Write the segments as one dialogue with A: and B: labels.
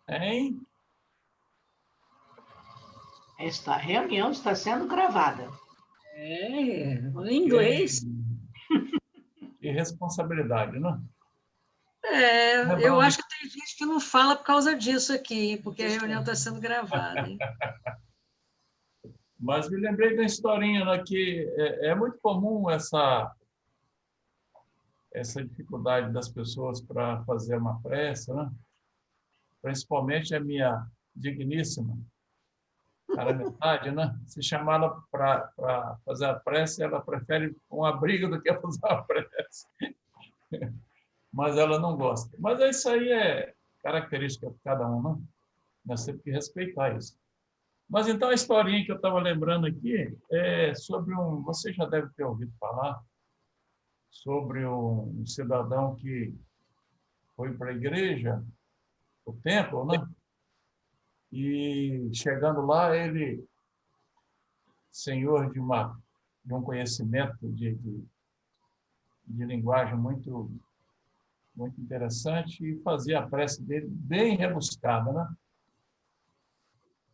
A: Hein?
B: Esta reunião está sendo gravada.
C: Em inglês.
A: E responsabilidade, né?
C: Eu acho que tem gente que não fala por causa disso aqui, porque a reunião está sendo gravada. Hein?
A: Mas me lembrei da historinha, né, que é muito comum essa dificuldade das pessoas para fazer uma prece, né? Principalmente a minha digníssima cara metade, né? Se chamar ela para fazer a prece, ela prefere uma briga do que fazer a prece. Mas ela não gosta. Mas isso aí é característica de cada um, né? Nós temos que respeitar isso. Mas então a historinha que eu estava lembrando aqui é sobre você já deve ter ouvido falar sobre um cidadão que foi para a igreja, o templo, né? E chegando lá, ele, senhor de um conhecimento de linguagem muito interessante, e fazia a prece dele bem rebuscada, né?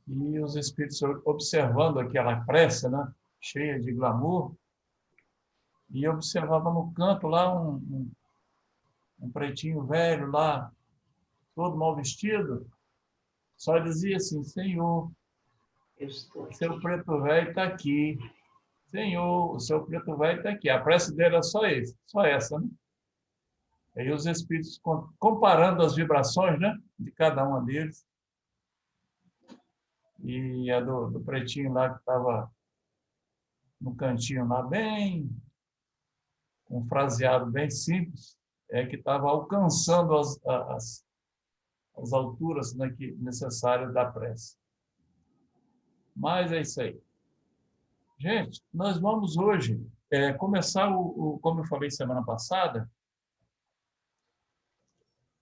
A: E os espíritos observando aquela prece, né? Cheia de glamour, e observava no canto lá um pretinho velho lá, todo mal vestido, só dizia assim: Senhor, seu preto velho está aqui. Senhor, o seu preto velho está aqui. A prece dele é só essa, né? Aí os espíritos comparando as vibrações, né, de cada uma deles, e a do pretinho lá que estava no cantinho lá, bem, um fraseado bem simples, que estava alcançando as alturas, né, necessárias da prece. Mas é isso aí. Gente, nós vamos hoje começar, como eu falei semana passada,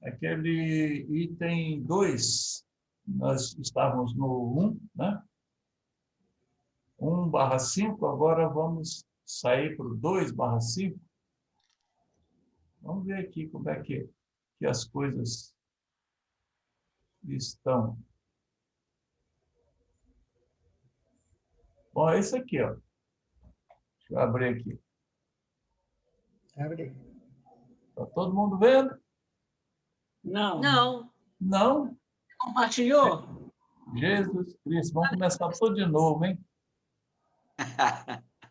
A: aquele item 2. Nós estávamos no 1, né? 1/5, agora vamos sair para o 2/5. Vamos ver aqui como é que as coisas estão. Bom, é isso aqui, ó. Deixa eu abrir aqui.
B: Abre.
A: Está todo mundo vendo?
C: Não.
A: Não?
C: Compartilhou?
A: Jesus Cristo, vamos começar tudo de novo, hein?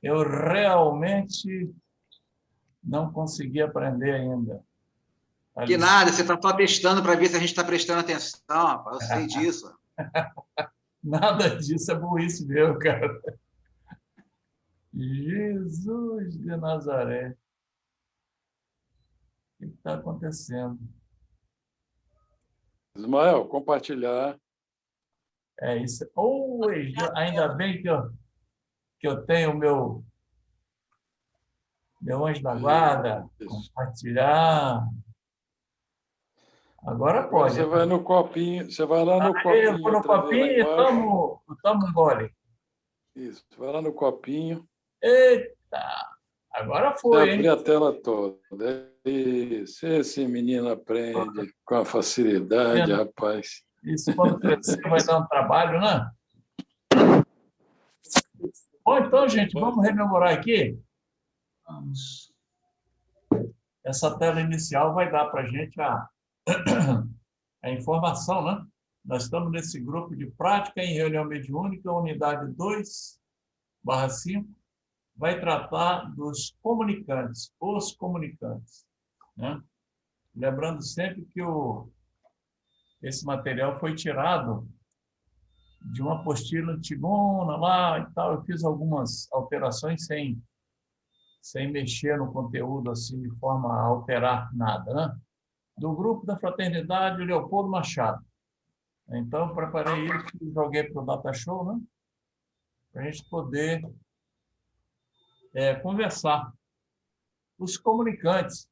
A: Eu realmente não consegui aprender ainda.
D: Que nada, você está só testando para ver se a gente está prestando atenção, rapaz. Eu sei disso.
A: Nada disso é burrice meu, cara. Jesus de Nazaré. O que está acontecendo?
E: Ismael, compartilhar.
A: É isso. Oi, ainda bem que eu tenho o meu anjo da guarda.
E: Isso.
A: Compartilhar. Agora pode.
E: Você vai no copinho, você vai lá no copinho.
A: Eu vou no copinho e tomo um gole.
E: Isso, vai lá no copinho.
A: Eita! Agora foi,
E: Você
A: hein?
E: abrir a tela toda. Isso, esse menino aprende com a facilidade, rapaz.
A: Isso, quando crescer, vai dar um trabalho, né? Bom, então, gente, vamos rememorar aqui.
C: Vamos.
A: Essa tela inicial vai dar para a gente a informação, né? Nós estamos nesse grupo de prática em reunião mediúnica, unidade 2/5, vai tratar dos comunicantes, os comunicantes, né? Lembrando sempre que esse material foi tirado de uma apostila antigona lá e tal. Eu fiz algumas alterações sem mexer no conteúdo assim de forma a alterar nada, né? Do grupo da Fraternidade Leopoldo Machado. Então, preparei isso e joguei para o Data Show, né? Para a gente poder conversar. Os comunicantes.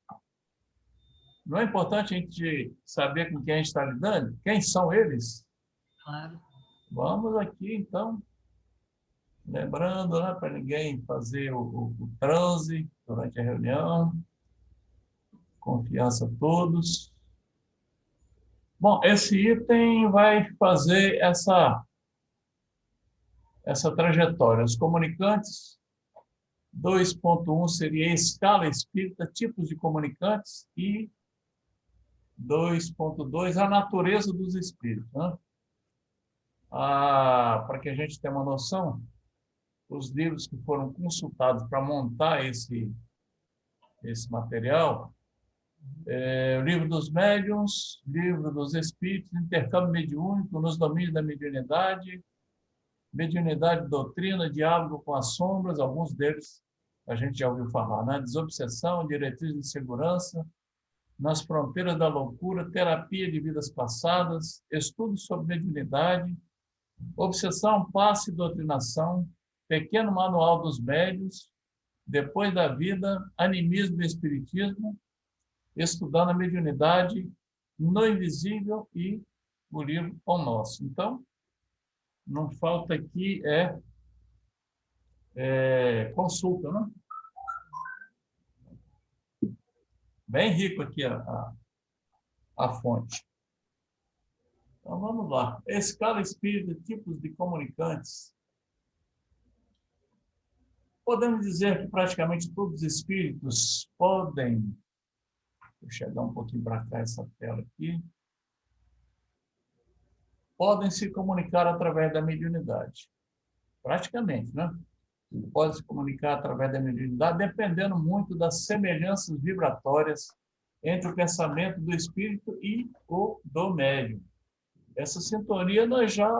A: Não é importante a gente saber com quem a gente está lidando? Quem são eles?
C: Claro.
A: Vamos aqui, então, lembrando, né, para ninguém fazer o transe durante a reunião. Confiança a todos. Bom, esse item vai fazer essa trajetória. Os comunicantes, 2.1 seria escala espírita, tipos de comunicantes, e 2.2, a natureza dos espíritos, né? Para que a gente tenha uma noção, os livros que foram consultados para montar esse material, o Livro dos Médiuns, Livro dos Espíritos, Intercâmbio Mediúnico nos Domínios da Mediunidade, Mediunidade, Doutrina, Diálogo com as Sombras, alguns deles a gente já ouviu falar, né? Desobsessão, Diretrizes de Segurança, Nas Fronteiras da Loucura, Terapia de Vidas Passadas, Estudos sobre Mediunidade, Obsessão, Passe e Doutrinação, Pequeno Manual dos Médiuns, Depois da Vida, Animismo e Espiritismo, Estudando a Mediunidade, No Invisível e o livro Pão Nosso. Então, não falta aqui consulta, né? Bem rico aqui a fonte. Então, vamos lá. Escala espírita, tipos de comunicantes. Podemos dizer que praticamente todos os espíritos podem... Vou chegar um pouquinho para cá essa tela aqui. Podem se comunicar através da mediunidade. Praticamente, né? Podem se comunicar através da mediunidade, dependendo muito das semelhanças vibratórias entre o pensamento do espírito e o do médium. Essa sintonia nós já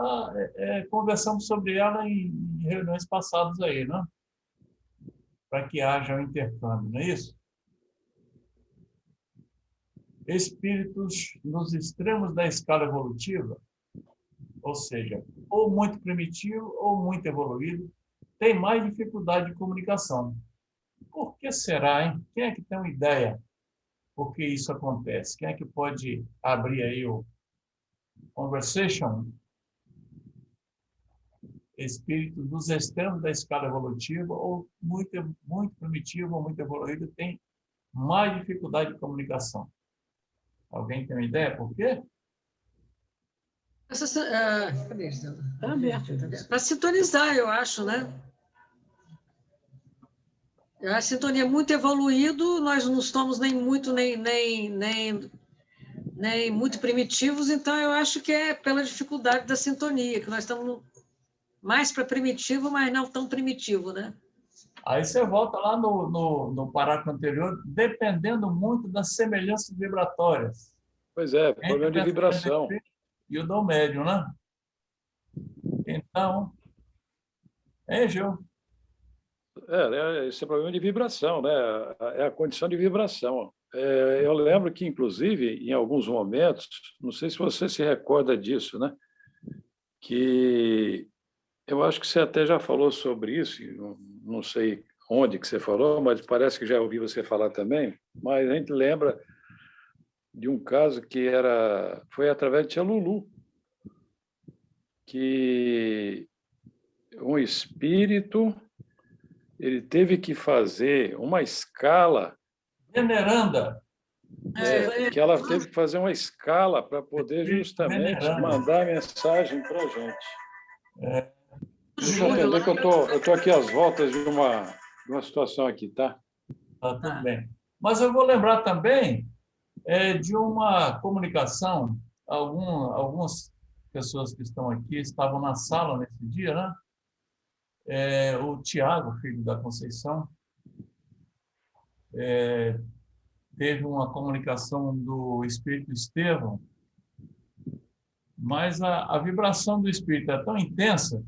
A: conversamos sobre ela em reuniões passadas aí, né? Para que haja um intercâmbio, não é isso? Espíritos nos extremos da escala evolutiva, ou seja, ou muito primitivo ou muito evoluído, tem mais dificuldade de comunicação. Por que será, hein? Quem é que tem uma ideia por que isso acontece? Quem é que pode abrir aí o conversation? Espírito dos extremos da escala evolutiva, ou muito primitivo ou muito evoluído, tem mais dificuldade de comunicação. Alguém tem uma ideia por quê?
C: Cadê isso? Está aberto. Para sintonizar, eu acho, né? A sintonia é muito evoluído, nós não estamos nem muito nem muito primitivos, então eu acho que é pela dificuldade da sintonia, que nós estamos mais para primitivo, mas não tão primitivo, né?
A: Aí você volta lá no parágrafo anterior, dependendo muito das semelhanças vibratórias.
E: Pois é, problema de vibração.
A: E o do médium, né? Então, Gil?
E: Esse é problema de vibração, né? É a condição de vibração. Eu lembro que, inclusive, em alguns momentos, não sei se você se recorda disso, né? Que eu acho que você até já falou sobre isso, não sei onde que você falou, mas parece que já ouvi você falar também, mas a gente lembra de um caso que foi através de Tia Lulu, que um espírito ele teve que fazer uma escala.
A: Veneranda.
E: Que ela teve que fazer uma escala para poder justamente mandar a mensagem para a gente. Deixa eu entender que eu estou aqui às voltas de uma situação aqui, tá?
A: Tudo bem. Mas eu vou lembrar também de uma comunicação. Algumas pessoas que estão aqui estavam na sala nesse dia, né? O Tiago, filho da Conceição, teve uma comunicação do Espírito Estevão, mas a vibração do Espírito é tão intensa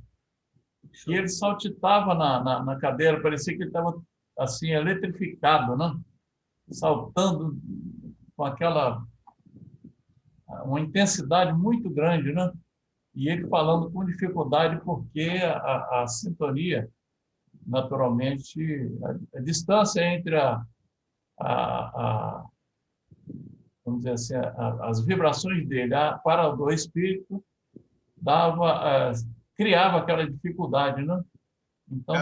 A: que ele saltitava na cadeira, parecia que ele estava assim, eletrificado, né? Saltando com uma intensidade muito grande, né? E ele falando com dificuldade, porque a sintonia, naturalmente, a distância entre vamos dizer assim, as vibrações dele para o do espírito criava aquela dificuldade, né? Então,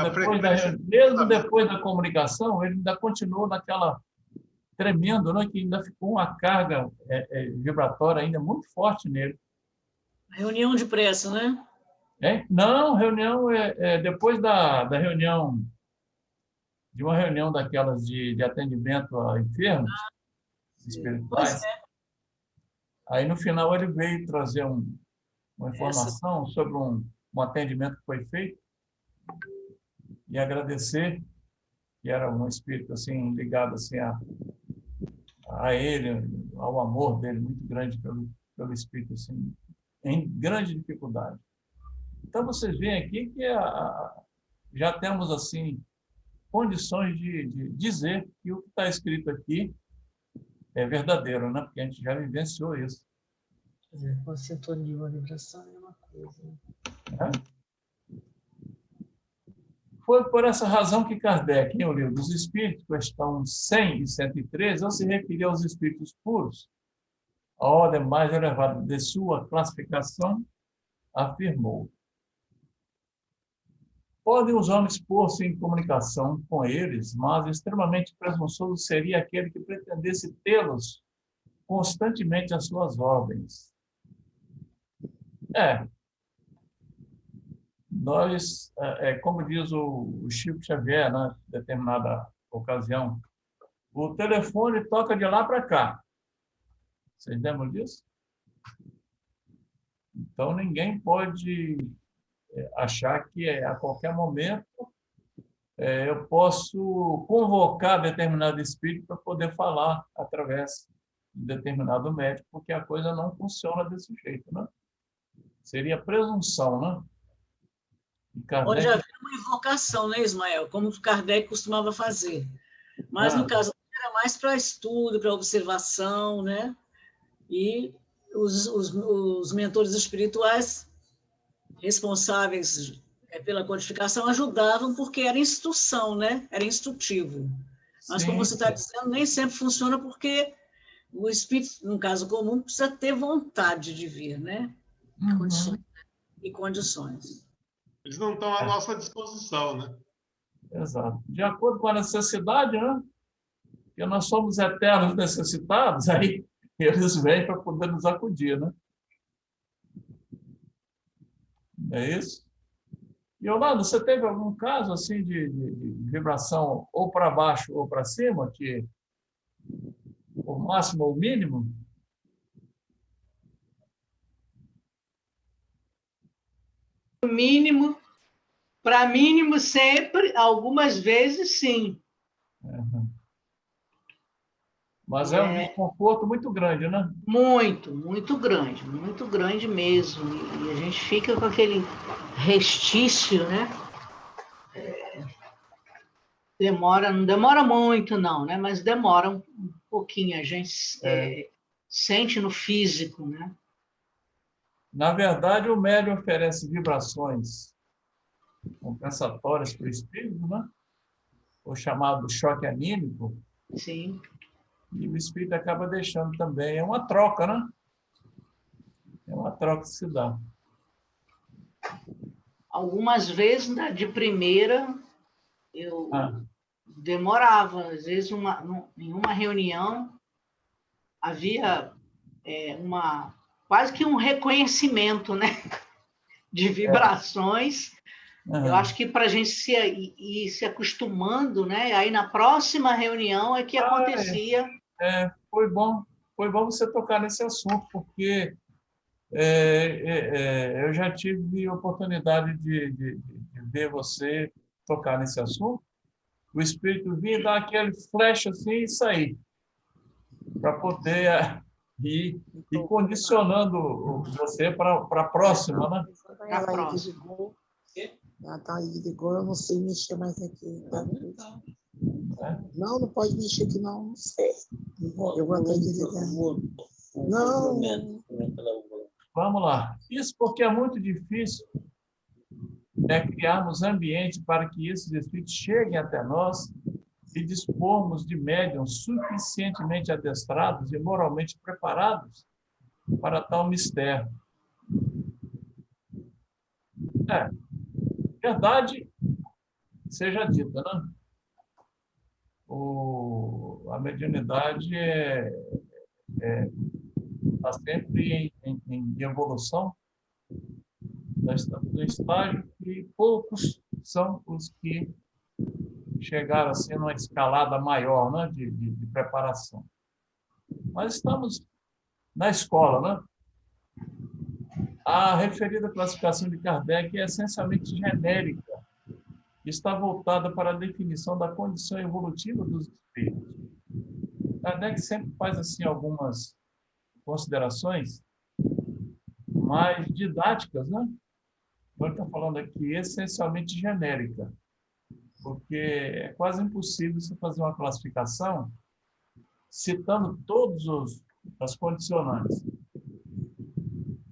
A: mesmo depois da comunicação, ele ainda continuou naquela tremendo, né? Que ainda ficou uma carga vibratória ainda muito forte nele.
C: Reunião de pressa, né?
A: Não, reunião depois da reunião, de uma reunião daquelas de atendimento a enfermos espirituais. Aí, no final, ele veio trazer uma informação sobre um atendimento que foi feito e agradecer, que era um espírito assim, ligado assim, a ele, ao amor dele, muito grande pelo espírito, assim, em grande dificuldade. Então, vocês veem aqui que já temos assim condições de dizer que o que está escrito aqui é verdadeiro, né? Porque a gente já vivenciou isso.
C: Com a sintonia, uma vibração é uma coisa.
A: Foi por essa razão que Kardec, em O Livro dos Espíritos, questão 100 e 113, ao se referir aos espíritos puros, a ordem mais elevada de sua classificação, afirmou: podem os homens pôr-se em comunicação com eles, mas extremamente presunçoso seria aquele que pretendesse tê-los constantemente às suas ordens. Nós, como diz o Chico Xavier, né, em determinada ocasião, o telefone toca de lá para cá. Vocês lembram disso? Então, ninguém pode achar que a qualquer momento eu posso convocar determinado espírito para poder falar através de determinado médico, porque a coisa não funciona desse jeito, né? Seria presunção, né?
C: Pode haver uma invocação, né, Ismael? Como o Kardec costumava fazer. Mas, no caso, era mais para estudo, para observação, né? E os mentores espirituais responsáveis pela codificação ajudavam porque era instrução, né? Era instrutivo. Mas, como você está dizendo, nem sempre funciona porque o espírito, no caso comum, precisa ter vontade de vir, né? Condições.
F: Eles não estão à nossa disposição, né?
A: Exato. De acordo com a necessidade, né? Porque nós somos eternos necessitados, aí eles vêm para poder nos acudir, né? É isso? E, Orlando, você teve algum caso assim de vibração ou para baixo ou para cima, que o máximo ou o mínimo?
B: Mínimo, para mínimo sempre, algumas vezes sim.
A: Mas é um desconforto muito grande, né?
B: Muito grande mesmo. E a gente fica com aquele restício, né? Não demora muito, não, né? Mas demora um pouquinho, a gente sente no físico, né?
A: Na verdade, o médium oferece vibrações compensatórias para o espírito, né? O chamado choque anímico.
B: Sim.
A: E o espírito acaba deixando também. É uma troca, né? É uma troca que se dá.
B: Algumas vezes, de primeira, eu demorava. Às vezes, em uma reunião, havia quase que um reconhecimento, né? De vibrações. Eu acho que para a gente ir se acostumando, né? Aí na próxima reunião é que acontecia.
A: Foi bom você tocar nesse assunto, porque eu já tive oportunidade de ver você tocar nesse assunto. O espírito vir dar aquele flash assim e sair, para poder ir condicionando você para a próxima, né?
B: Para a próxima.
G: Tá aí, ligou, eu não sei mexer mais aqui. Não pode mexer aqui, não sei. Eu vou até desligar. Não.
A: Vamos lá. Isso porque é muito difícil criarmos ambiente para que esses espíritos cheguem até nós e dispormos de médiuns suficientemente adestrados e moralmente preparados para tal mistério. Verdade seja dita, né? a mediunidade está sempre em evolução. Nós estamos no estágio que poucos são os que chegaram assim numa escalada maior, né, de preparação. Mas estamos na escola, né? A referida classificação de Kardec é essencialmente genérica, está voltada para a definição da condição evolutiva dos espíritos. Kardec sempre faz assim algumas considerações mais didáticas, né? Ele está falando aqui essencialmente genérica, porque é quase impossível você fazer uma classificação citando todas as condicionantes.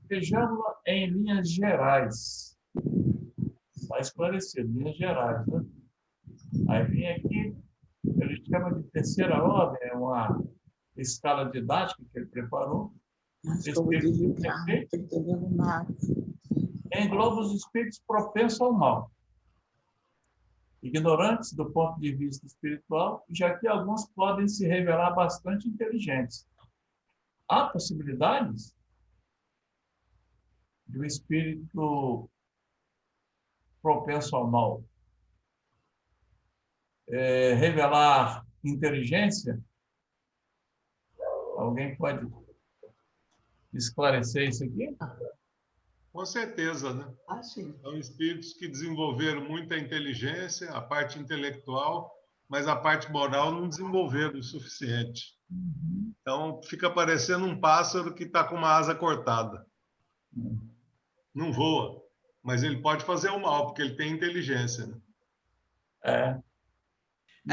A: Vejamos-la em linhas gerais. Está esclarecido, linhas gerais, né? Aí vem aqui, ele chama de terceira ordem, é uma escala didática que ele preparou.
G: Acho que eu vou desligar, não estou entendendo nada.
A: Engloba os espíritos propensos ao mal, ignorantes do ponto de vista espiritual, já que alguns podem se revelar bastante inteligentes. Há possibilidades de um espírito propenso ao mal revelar inteligência? Alguém pode esclarecer isso aqui?
F: Com certeza, né?
B: Ah, sim.
F: São espíritos que desenvolveram muita inteligência, a parte intelectual, mas a parte moral não desenvolveram o suficiente. Então, fica parecendo um pássaro que está com uma asa cortada. Não voa, mas ele pode fazer o mal, porque ele tem inteligência. Né?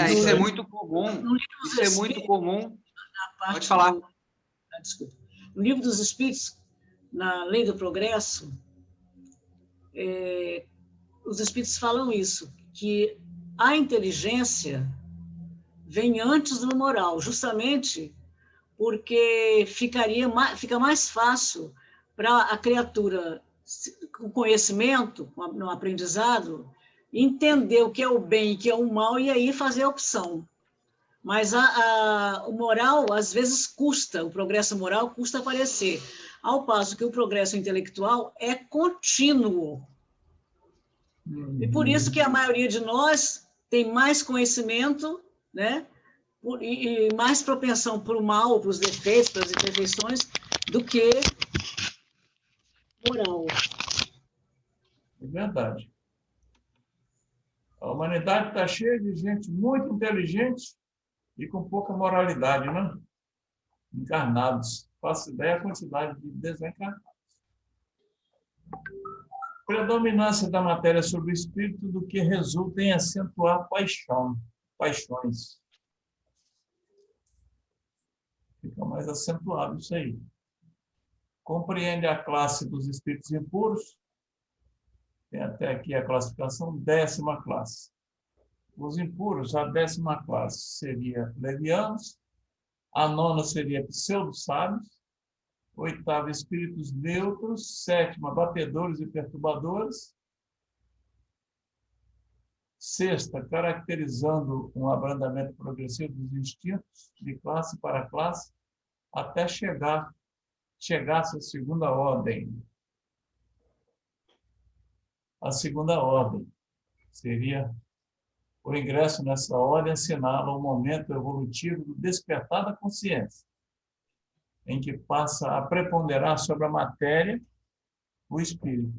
D: Isso é muito comum. Isso é muito comum. Pode falar.
C: Desculpa. No Livro dos Espíritos, na Lei do Progresso, os Espíritos falam isso, que a inteligência vem antes do moral, justamente porque fica mais fácil para a criatura, com conhecimento, no aprendizado, entender o que é o bem e o que é o mal, e aí fazer a opção. Mas o moral, às vezes, o progresso moral custa aparecer, ao passo que o progresso intelectual é contínuo. E por isso que a maioria de nós tem mais conhecimento, né? E mais propensão para o mal, para os defeitos, para as imperfeições, do que moral.
A: É verdade. A humanidade está cheia de gente muito inteligente e com pouca moralidade, né? Encarnados. Faço ideia da quantidade de desencarnados. Predominância da matéria sobre o espírito do que resulta em acentuar paixões. Fica mais acentuado isso aí. Compreende a classe dos espíritos impuros. Tem até aqui a classificação, 10ª classe. Os impuros, a 10ª classe seria levianos, a 9ª seria pseudo-sábios, 8ª, espíritos neutros, 7ª, batedores e perturbadores, 6ª, caracterizando um abrandamento progressivo dos instintos, de classe para classe, até chegasse à segunda ordem. A segunda ordem seria o ingresso nessa ordem assinala o momento evolutivo do despertar da consciência, em que passa a preponderar sobre a matéria o espírito.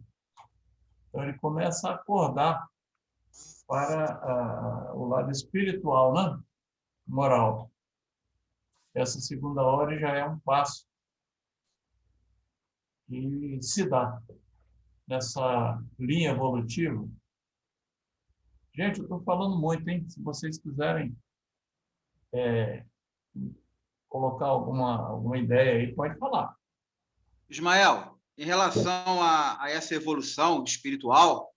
A: Então, ele começa a acordar para o lado espiritual, né? Moral. Essa segunda ordem já é um passo que se dá nessa linha evolutiva. Gente, eu estou falando muito, hein? Se vocês quiserem colocar alguma ideia aí, pode falar.
D: Ismael, em relação a essa evolução espiritual,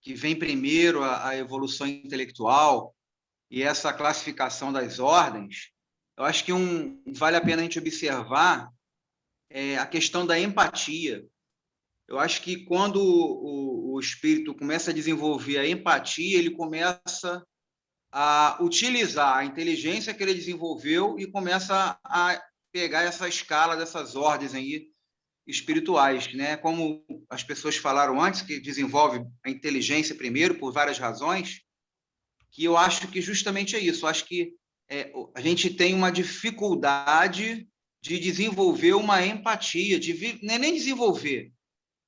D: que vem primeiro a evolução intelectual e essa classificação das ordens, eu acho que vale a pena a gente observar a questão da empatia. Eu acho que quando o espírito começa a desenvolver a empatia, ele começa a utilizar a inteligência que ele desenvolveu e começa a pegar essa escala dessas ordens aí espirituais, né? Como as pessoas falaram antes, que desenvolve a inteligência primeiro por várias razões, que eu acho que justamente é isso. Eu acho que a gente tem uma dificuldade de desenvolver uma empatia, não é nem desenvolver,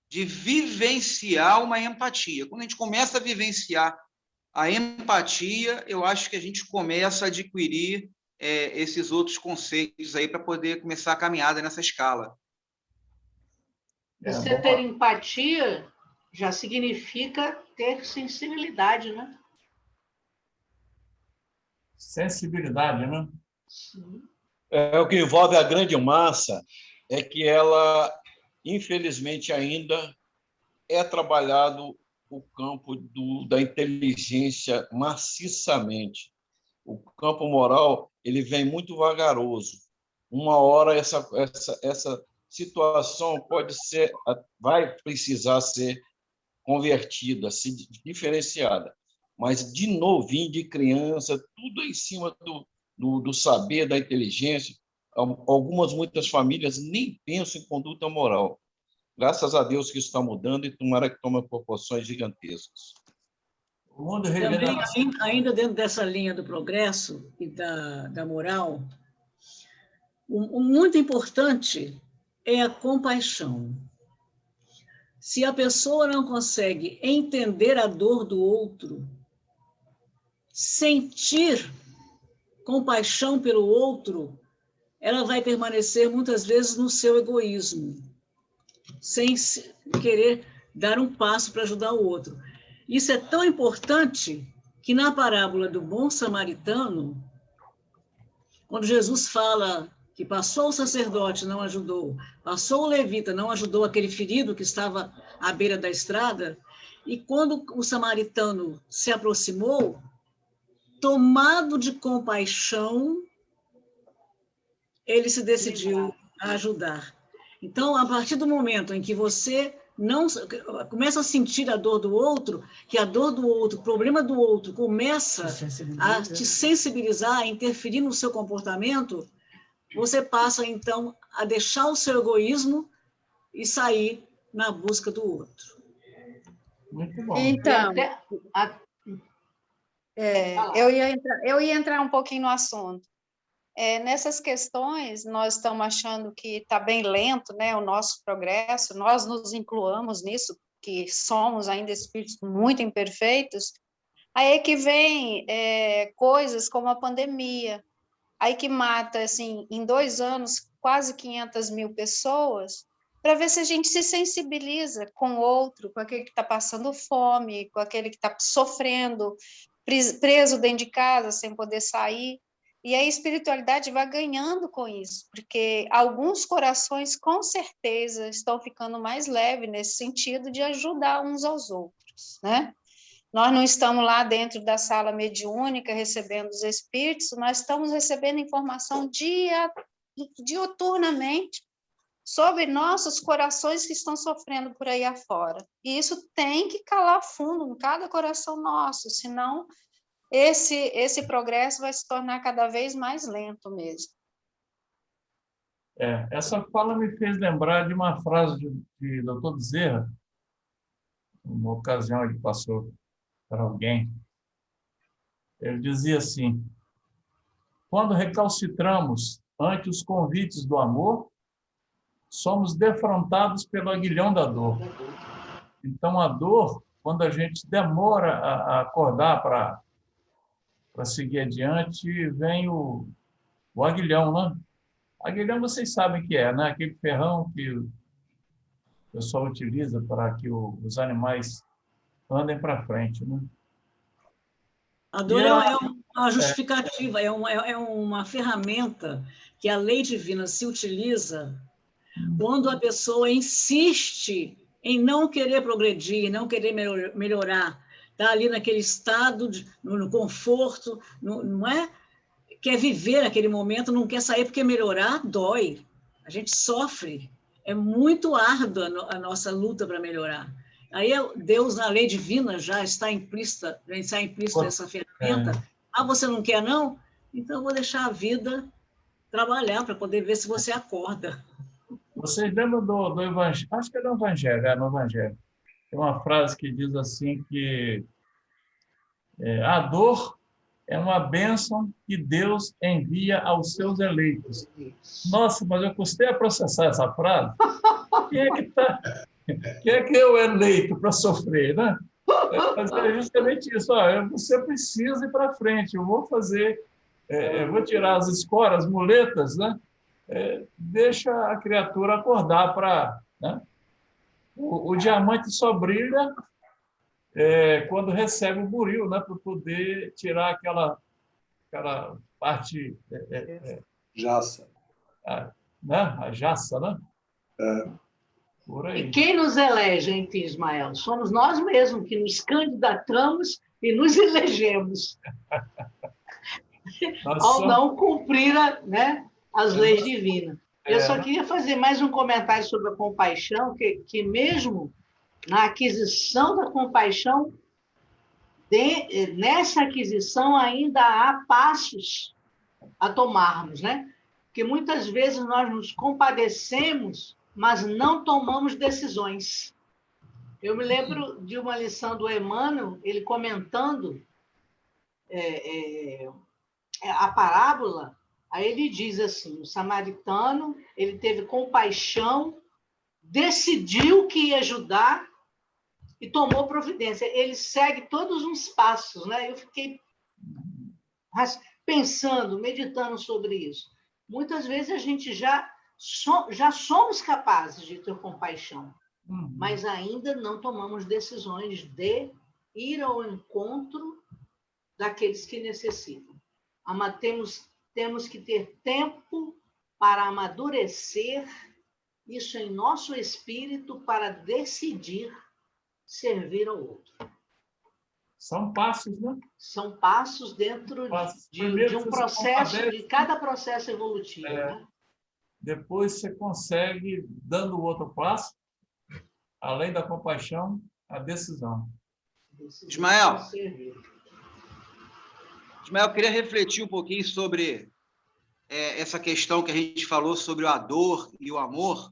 D: de vivenciar uma empatia. Quando a gente começa a vivenciar a empatia, eu acho que a gente começa a adquirir esses outros conceitos aí para poder começar a caminhada nessa escala.
B: Você ter empatia já significa ter sensibilidade, né?
A: Sensibilidade, né?
B: Sim.
H: O que envolve a grande massa é que ela, infelizmente, ainda é trabalhado o campo da inteligência maciçamente. O campo moral ele vem muito vagaroso. Uma hora essa situação vai precisar ser convertida, ser diferenciada. Mas de novinho, de criança, tudo em cima do saber, da inteligência. Muitas famílias nem pensam em conduta moral. Graças a Deus que isso está mudando e tomara que tome proporções gigantescas.
C: Também, ainda dentro dessa linha do progresso e da moral, o muito importante é a compaixão. Se a pessoa não consegue entender a dor do outro, sentir compaixão pelo outro, ela vai permanecer muitas vezes no seu egoísmo, sem querer dar um passo para ajudar o outro. Isso é tão importante que na parábola do bom samaritano, quando Jesus fala que passou o sacerdote, não ajudou, passou o levita, não ajudou aquele ferido que estava à beira da estrada, e quando o samaritano se aproximou, tomado de compaixão, ele se decidiu a ajudar. Então, a partir do momento em que você não começa a sentir a dor do outro, que a dor do outro, o problema do outro começa a te sensibilizar, a interferir no seu comportamento, você passa, então, a deixar o seu egoísmo e sair na busca do outro.
A: Muito bom.
I: Então, eu ia entrar um pouquinho no assunto. Nessas questões, nós estamos achando que está bem lento, né, o nosso progresso, nós nos incluamos nisso, que somos ainda espíritos muito imperfeitos, aí que vem coisas como a pandemia, aí que mata, assim, em 2 anos, quase 500 mil pessoas, para ver se a gente se sensibiliza com o outro, com aquele que está passando fome, com aquele que está sofrendo, preso dentro de casa, sem poder sair. E a espiritualidade vai ganhando com isso, porque alguns corações, com certeza, estão ficando mais leves nesse sentido de ajudar uns aos outros, né? Nós não estamos lá dentro da sala mediúnica recebendo os espíritos, nós estamos recebendo informação diuturnamente sobre nossos corações que estão sofrendo por aí afora. E isso tem que calar fundo em cada coração nosso, senão esse progresso vai se tornar cada vez mais lento mesmo.
A: Essa fala me fez lembrar de uma frase de Dr. Bezerra, uma ocasião ele passou para alguém. Ele dizia assim: quando recalcitramos ante os convites do amor, somos defrontados pelo aguilhão da dor. Então, a dor, quando a gente demora a acordar para seguir adiante, vem o aguilhão, né? Aguilhão vocês sabem que né? Aquele ferrão que o pessoal utiliza para que os animais andem para frente, né?
C: A dor é uma justificativa, é uma ferramenta que a lei divina se utiliza quando a pessoa insiste em não querer progredir, não querer melhorar, está ali naquele estado, no conforto, não é? Quer viver aquele momento, não quer sair, porque melhorar dói. A gente sofre. É muito árdua a nossa luta para melhorar. Aí Deus, na lei divina, já está implícita essa ferramenta Ah, você não quer, não? Então, eu vou deixar a vida trabalhar para poder ver se você acorda.
A: Vocês lembram do Evangelho? Acho que é no Evangelho. Tem uma frase que diz assim que a dor é uma bênção que Deus envia aos seus eleitos. Nossa, mas eu custei a processar essa frase. Quem é que é o eleito para sofrer, né? Mas é justamente isso. Você precisa ir para frente. Eu vou fazer, eu vou tirar as escoras, as muletas, né? Deixa a criatura acordar para, né? O diamante só brilha quando recebe o buril, né? Para poder tirar aquela parte
J: jaça,
A: né? A jaça, né? Por aí.
B: E quem nos elege, hein, Ismael? Somos nós mesmos que nos candidatamos e nos elegemos ao não cumprir as leis divinas. Eu só queria fazer mais um comentário sobre a compaixão, que mesmo na aquisição da compaixão, nessa aquisição ainda há passos a tomarmos, né? Porque muitas vezes nós nos compadecemos, mas não tomamos decisões. Eu me lembro de uma lição do Emmanuel, ele comentando a parábola, aí ele diz assim, o samaritano, ele teve compaixão, decidiu que ia ajudar e tomou providência. Ele segue todos uns passos, né? Eu fiquei pensando, meditando sobre isso. Muitas vezes a gente já somos capazes de ter compaixão, mas ainda não tomamos decisões de ir ao encontro daqueles que necessitam. Temos que ter tempo para amadurecer isso em nosso espírito para decidir servir ao outro.
A: São passos, né?
B: São passos dentro de um processo, de cada processo evolutivo. Né?
A: Depois você consegue, dando o outro passo, além da compaixão, a decisão.
D: Ismael, eu queria refletir um pouquinho sobre essa questão que a gente falou sobre a dor e o amor,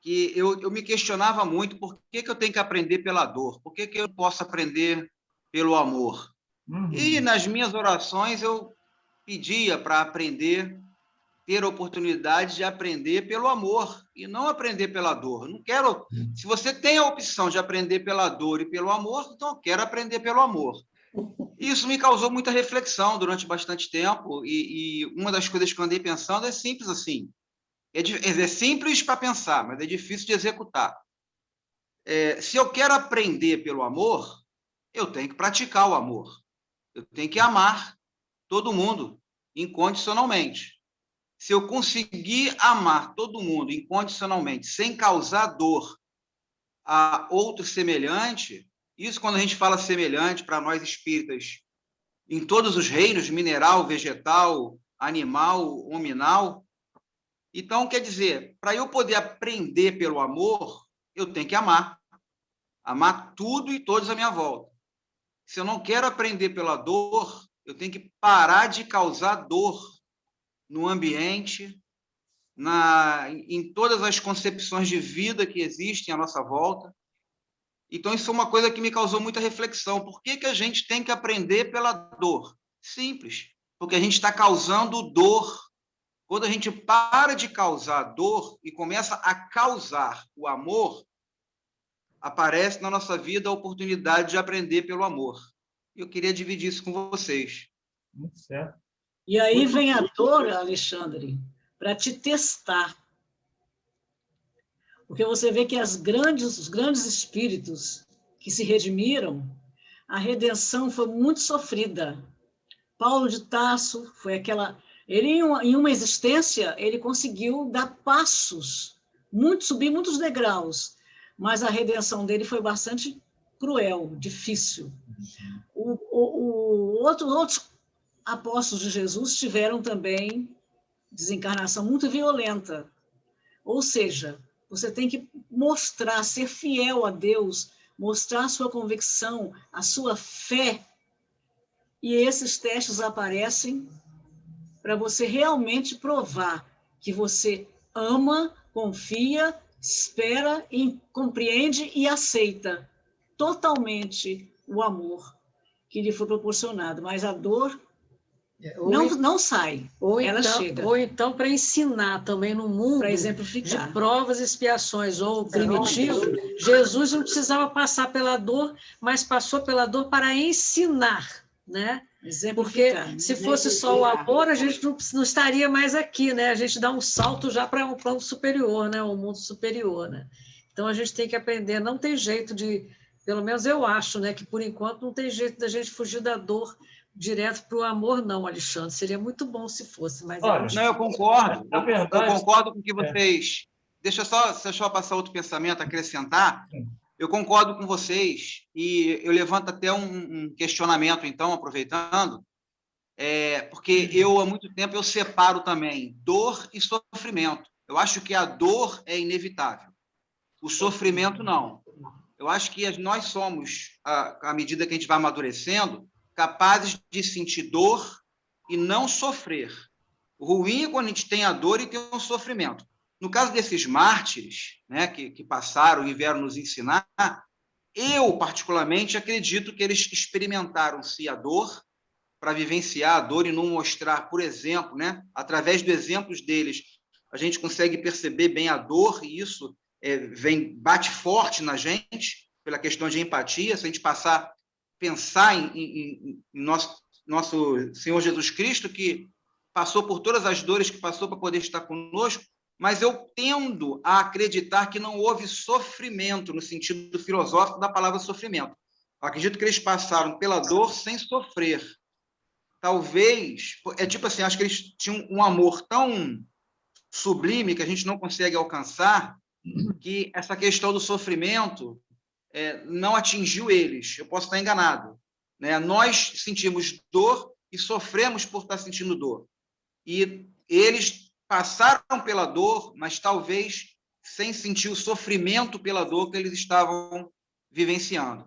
D: que eu me questionava muito por que eu tenho que aprender pela dor, por que eu não posso aprender pelo amor. E nas minhas orações eu pedia para aprender, ter a oportunidade de aprender pelo amor e não aprender pela dor. Não quero. Se você tem a opção de aprender pela dor e pelo amor, então eu quero aprender pelo amor. Isso me causou muita reflexão durante bastante tempo e uma das coisas que eu andei pensando é simples assim. É simples para pensar, mas é difícil de executar. Se eu quero aprender pelo amor, eu tenho que praticar o amor. Eu tenho que amar todo mundo incondicionalmente. Se eu conseguir amar todo mundo incondicionalmente, sem causar dor a outro semelhante, isso quando a gente fala semelhante para nós espíritas, em todos os reinos, mineral, vegetal, animal, hominal. Então, quer dizer, para eu poder aprender pelo amor, eu tenho que amar. Amar tudo e todos à minha volta. Se eu não quero aprender pela dor, eu tenho que parar de causar dor no ambiente, em todas as concepções de vida que existem à nossa volta. Então, isso é uma coisa que me causou muita reflexão. Por que a gente tem que aprender pela dor? Simples. Porque a gente está causando dor. Quando a gente para de causar dor e começa a causar o amor, aparece na nossa vida a oportunidade de aprender pelo amor. Eu queria dividir isso com vocês.
A: Muito certo.
C: E aí vem a dor, Alexandre, para te testar. Porque você vê que os grandes espíritos que se redimiram, a redenção foi muito sofrida. Paulo de Tarso foi aquela... Ele, em uma existência, ele conseguiu dar passos, subir muitos degraus, mas a redenção dele foi bastante cruel, difícil. Outros apóstolos de Jesus tiveram também desencarnação muito violenta. Ou seja, você tem que mostrar, ser fiel a Deus, mostrar a sua convicção, a sua fé,
K: e esses testes aparecem para você realmente provar que você ama, confia, espera, compreende e aceita totalmente o amor que lhe foi proporcionado. Mas a dor não sai, ela chega.
C: Ou então para ensinar também no mundo,
K: para exemplificar,
C: de provas e expiações, ou primitivo, Jesus não precisava passar pela dor, mas passou pela dor para ensinar, né? Porque se fosse só o amor, a gente não estaria mais aqui, né? A gente dá um salto já para um plano superior, né? Um mundo superior, né? Então a gente tem que aprender, não tem jeito de, pelo menos eu acho, né, que por enquanto não tem jeito da gente fugir da dor direto para o amor, não, Alexandre. Seria muito bom se fosse, mas...
D: Olha, não, eu concordo. Eu concordo com o que vocês... Deixa eu só passar outro pensamento, acrescentar. Eu concordo com vocês e eu levanto até um questionamento, então, aproveitando, porque há muito tempo, eu separo também dor e sofrimento. Eu acho que a dor é inevitável. O sofrimento, não. Eu acho que nós somos, à medida que a gente vai amadurecendo, capazes de sentir dor e não sofrer. O ruim é quando a gente tem a dor e tem o sofrimento. No caso desses mártires, né, que passaram e vieram nos ensinar, eu, particularmente, acredito que eles experimentaram-se a dor para vivenciar a dor e não mostrar, por exemplo, né, através dos exemplos deles, a gente consegue perceber bem a dor e isso bate forte na gente, pela questão de empatia. Se a gente pensar em nosso Senhor Jesus Cristo, que passou por todas as dores que passou para poder estar conosco, mas eu tendo a acreditar que não houve sofrimento no sentido filosófico da palavra sofrimento. Eu acredito que eles passaram pela dor sem sofrer. Talvez, tipo assim, acho que eles tinham um amor tão sublime que a gente não consegue alcançar, que essa questão do sofrimento não atingiu eles. Eu posso estar enganado, né? Nós sentimos dor e sofremos por estar sentindo dor. E eles passaram pela dor, mas talvez sem sentir o sofrimento pela dor que eles estavam vivenciando.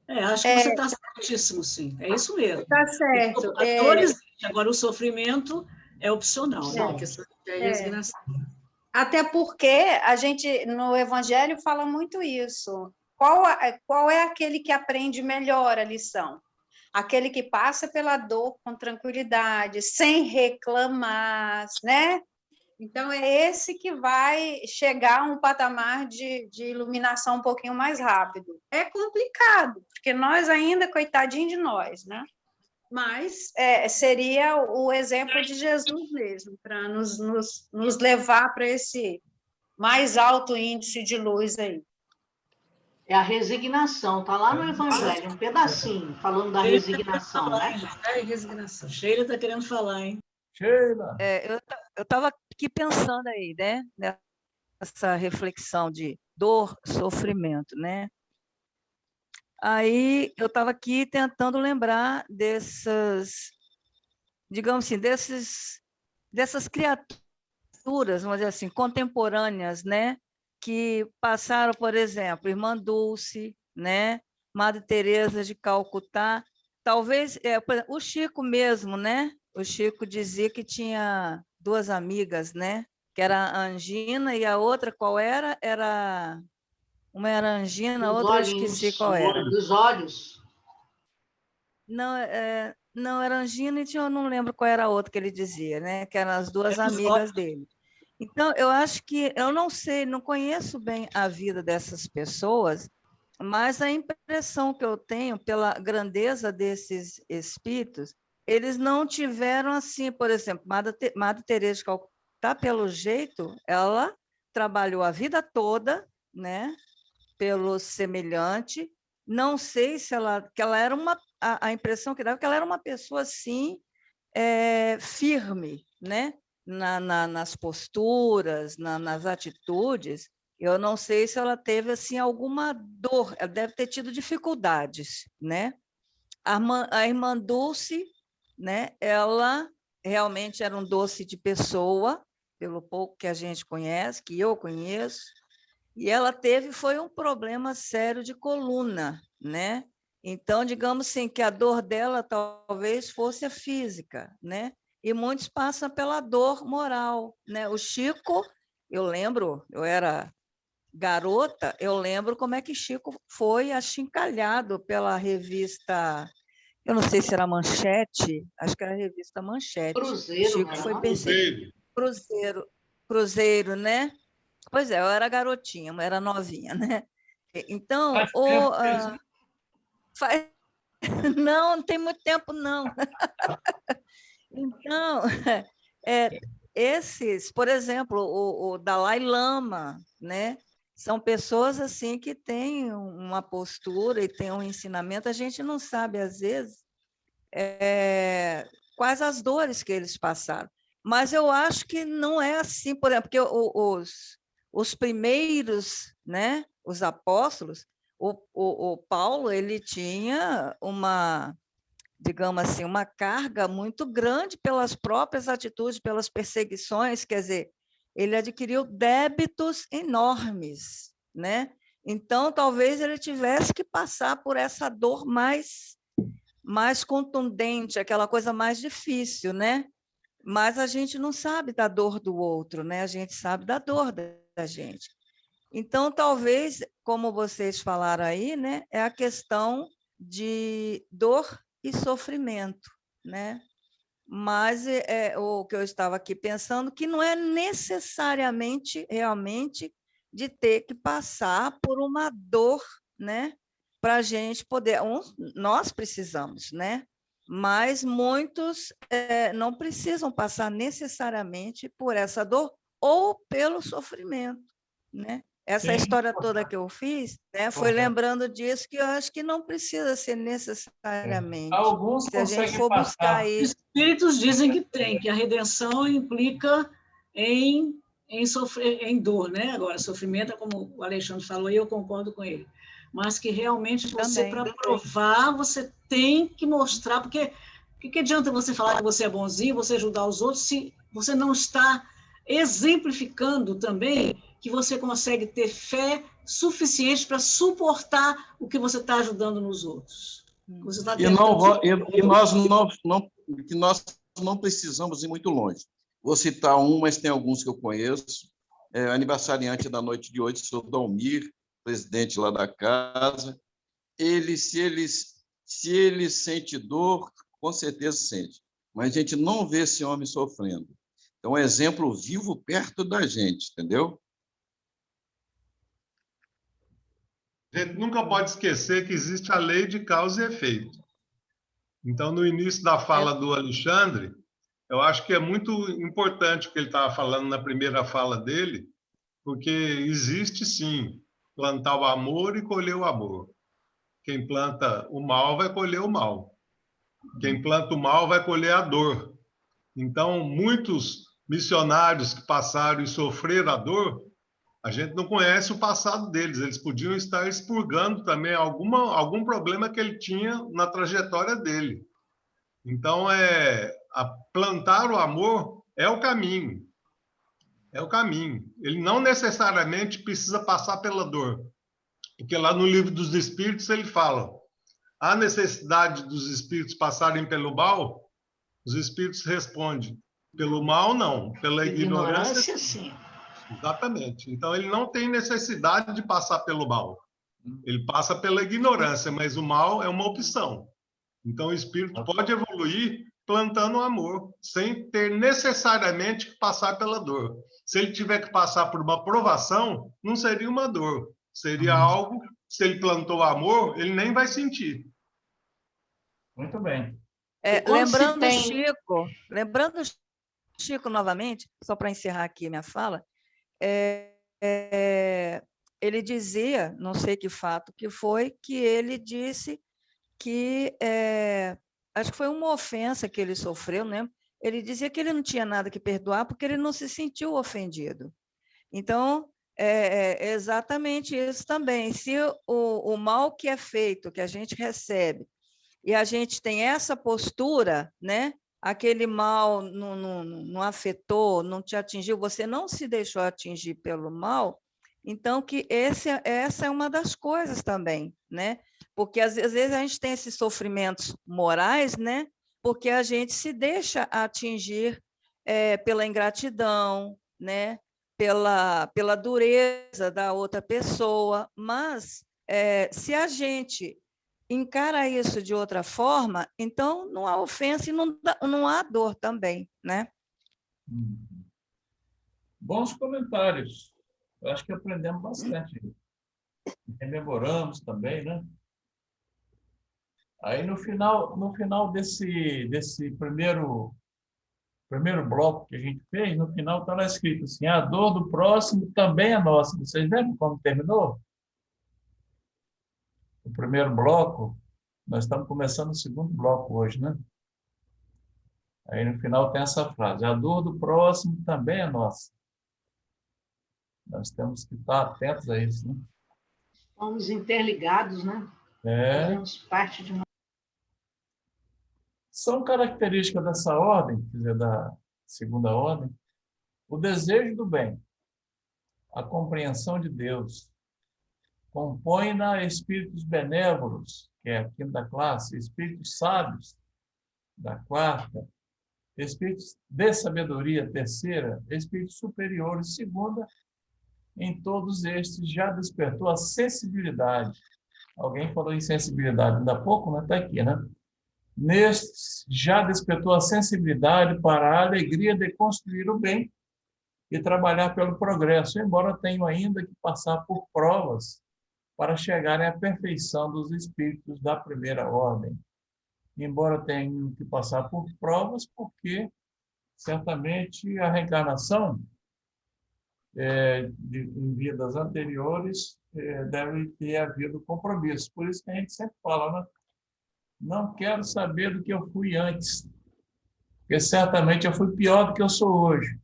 K: Acho que você está certíssimo, sim. É isso mesmo.
I: Está certo.
K: A dor existe, agora o sofrimento é opcional, né? A questão da resignação.
I: Até porque a gente, no Evangelho, fala muito isso. Qual é aquele que aprende melhor a lição? Aquele que passa pela dor com tranquilidade, sem reclamar, né? Então, é esse que vai chegar a um patamar de iluminação um pouquinho mais rápido. É complicado, porque nós ainda, coitadinho de nós, né? Mas seria o exemplo de Jesus mesmo, para nos levar para esse mais alto índice de luz aí.
B: É a resignação, está lá no Evangelho, um pedacinho, falando da resignação, né?
K: Resignação. Sheila está querendo falar, hein?
A: Sheila!
L: Eu estava aqui pensando aí, né? Nessa reflexão de dor, sofrimento, né? Aí eu estava aqui tentando lembrar digamos assim, dessas criaturas, vamos dizer assim, contemporâneas, né? Que passaram, por exemplo, Irmã Dulce, né? Madre Teresa de Calcutá, talvez, por exemplo, o Chico mesmo, né? O Chico dizia que tinha duas amigas, né? Que era a Angina e a outra, qual era? Uma era a Angina, a outra eu esqueci qual era.
B: Dos olhos.
L: Não, não era a Angina e eu não lembro qual era a outra que ele dizia, né? Que eram as duas amigas dele. Então, eu acho que, eu não sei, não conheço bem a vida dessas pessoas, mas a impressão que eu tenho pela grandeza desses espíritos, eles não tiveram assim, por exemplo, Madre Teresa de Calcutá, pelo jeito, ela trabalhou a vida toda, né, pelo semelhante. Não sei se que ela era a impressão que dava que ela era uma pessoa assim, firme, né? Nas posturas, nas atitudes. Eu não sei se ela teve assim alguma dor, ela deve ter tido dificuldades, né? A irmã Dulce, né? Ela realmente era um doce de pessoa, pelo pouco que a gente conhece, que eu conheço, e ela foi um problema sério de coluna, né? Então, digamos assim, que a dor dela talvez fosse a física, né? E muitos passam pela dor moral, né? O Chico, eu lembro, eu era garota, eu lembro como é que Chico foi achincalhado pela revista, eu não sei se era Manchete, acho que era a revista Manchete.
B: Cruzeiro,
L: Chico foi perseguido. Cruzeiro, né? Pois é, eu era garotinha, eu era novinha, né? Então, não, não tem muito tempo, não. Então, esses, por exemplo, o Dalai Lama, né? São pessoas assim que têm uma postura e têm um ensinamento. A gente não sabe, às vezes, quais as dores que eles passaram. Mas eu acho que não é assim, por exemplo, porque os primeiros, né? Os apóstolos, o Paulo, ele tinha uma, digamos assim, uma carga muito grande pelas próprias atitudes, pelas perseguições, quer dizer, ele adquiriu débitos enormes, né? Então, talvez ele tivesse que passar por essa dor mais contundente, aquela coisa mais difícil, né? Mas a gente não sabe da dor do outro, né? A gente sabe da dor da gente. Então, talvez, como vocês falaram aí, né, é a questão de dor e sofrimento, né? Mas o que eu estava aqui pensando, que não é necessariamente, realmente, de ter que passar por uma dor, né? Para a gente poder... nós precisamos, né? Mas muitos não precisam passar necessariamente por essa dor ou pelo sofrimento, né? Essa história toda que eu fiz, né, foi lembrando disso, que eu acho que não precisa ser necessariamente.
A: Alguns
L: se a gente for buscar isso.
K: Os espíritos dizem que tem, que a redenção implica em sofrer, em dor, né? Agora, sofrimento, como o Alexandre falou, e eu concordo com ele. Mas que realmente você, para provar, você tem que mostrar, porque o que adianta você falar que você é bonzinho, você ajudar os outros, se você não está exemplificando também que você consegue ter fé suficiente para suportar o que você está ajudando nos outros. Você está
H: nós não precisamos ir muito longe. Vou citar um, mas tem alguns que eu conheço. Aniversariante da noite de hoje, o senhor Dalmir, presidente lá da casa. Se ele sente dor, com certeza sente. Mas a gente não vê esse homem sofrendo. É um exemplo vivo perto da gente, entendeu?
F: A gente nunca pode esquecer que existe a lei de causa e efeito. Então, no início da fala do Alexandre, eu acho que é muito importante o que ele estava falando na primeira fala dele, porque existe, sim, plantar o amor e colher o amor. Quem planta o mal vai colher o mal. Quem planta o mal vai colher a dor. Então, muitos missionários que passaram e sofreram a dor, a gente não conhece o passado deles. Eles podiam estar expurgando também algum problema que ele tinha na trajetória dele. Então, plantar o amor é o caminho. É o caminho. Ele não necessariamente precisa passar pela dor. Porque lá no Livro dos Espíritos ele fala: há necessidade dos espíritos passarem pelo mal? Os espíritos respondem: pelo mal, não. Pela ignorância, sim. Exatamente. Então, ele não tem necessidade de passar pelo mal. Ele passa pela ignorância, mas o mal é uma opção. Então, o espírito pode evoluir plantando o amor, sem ter necessariamente que passar pela dor. Se ele tiver que passar por uma provação, não seria uma dor. Seria algo, se ele plantou amor, ele nem vai sentir.
A: Muito bem.
L: Lembrando o Chico novamente, só para encerrar aqui minha fala, ele dizia, não sei que fato que foi, que ele disse que, acho que foi uma ofensa que ele sofreu, né? Ele dizia que ele não tinha nada que perdoar porque ele não se sentiu ofendido. Então, é exatamente isso também. Se o mal que é feito, que a gente recebe, e a gente tem essa postura, né? Aquele mal não afetou, não te atingiu, você não se deixou atingir pelo mal, Então, que essa é uma das coisas também, né? Porque às vezes a gente tem esses sofrimentos morais, né? Porque a gente se deixa atingir pela ingratidão, né? Pela dureza da outra pessoa, mas se a gente encara isso de outra forma, então não há ofensa e não há dor também, né?
A: Bons comentários. Eu acho que aprendemos bastante. Rememoramos também, né? Aí no final desse primeiro bloco que a gente fez, no final está lá escrito assim: a dor do próximo também é nossa. Vocês lembram como terminou? O primeiro bloco, nós estamos começando o segundo bloco hoje, né? Aí no final tem essa frase: a dor do próximo também é nossa. Nós temos que estar atentos a isso, né?
B: Estamos interligados, né? Fazemos parte de uma...
A: São características dessa ordem, quer dizer, da segunda ordem, o desejo do bem, a compreensão de Deus, compõe-na espíritos benévolos, que é a quinta classe, espíritos sábios, da quarta, espíritos de sabedoria, terceira, espíritos superiores, segunda. Em todos estes já despertou a sensibilidade. Alguém falou em sensibilidade ainda há pouco, mas está aqui, né? Nestes já despertou a sensibilidade para a alegria de construir o bem e trabalhar pelo progresso, embora tenham ainda que passar por provas para chegarem à perfeição dos espíritos da primeira ordem. Embora tenham que passar por provas, porque certamente a reencarnação em vidas anteriores deve ter havido compromisso. Por isso que a gente sempre fala, né? Não quero saber do que eu fui antes, porque certamente eu fui pior do que eu sou hoje,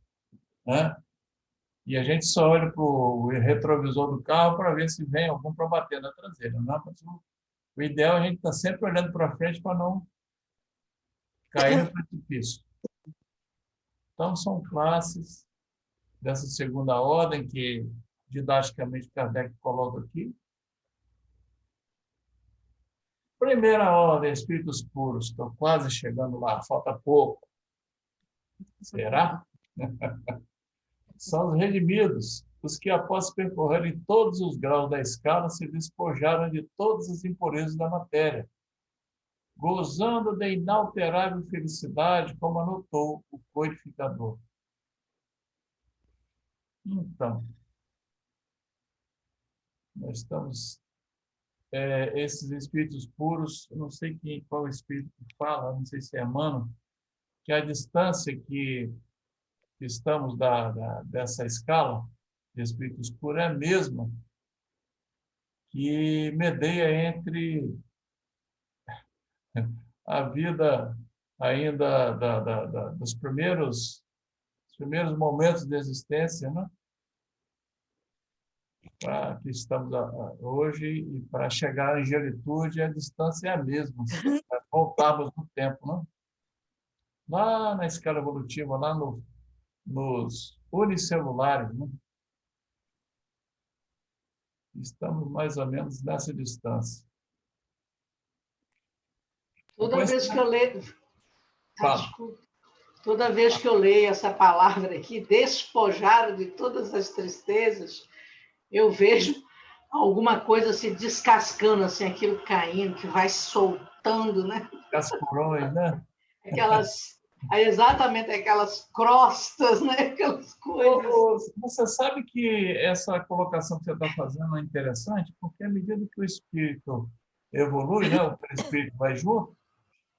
A: né? E a gente só olha para o retrovisor do carro para ver se vem algum para bater na traseira. Não, mas o ideal é a gente estar sempre olhando para frente para não cair no precipício. Então, são classes dessa segunda ordem que, didaticamente, Kardec coloca aqui. Primeira ordem, espíritos puros. Estou quase chegando lá, falta pouco. Será? São os redimidos, os que, após percorrerem todos os graus da escala, se despojaram de todas as impurezas da matéria, gozando da inalterável felicidade, como anotou o codificador. Então, nós estamos... esses espíritos puros, eu não sei qual espírito que fala, não sei se é Emmanuel, que a distância que estamos dessa escala de espíritos puros é a mesma que medeia entre a vida ainda dos primeiros momentos de existência, né? Para que estamos hoje e para chegar à angelitude, a distância é a mesma. Voltarmos no tempo, né? Lá na escala evolutiva, lá nos unicelulares, né? Estamos mais ou menos nessa distância.
B: Toda vez que eu leio... Toda vez que eu leio essa palavra aqui, despojar de todas as tristezas, eu vejo alguma coisa se descascando, assim, aquilo caindo, que vai soltando, né?
A: Cascurões, né?
B: Exatamente aquelas crostas, né? Aquelas coisas.
A: Você sabe que essa colocação que você está fazendo é interessante, porque à medida que o espírito evolui, né? O perispírito vai junto,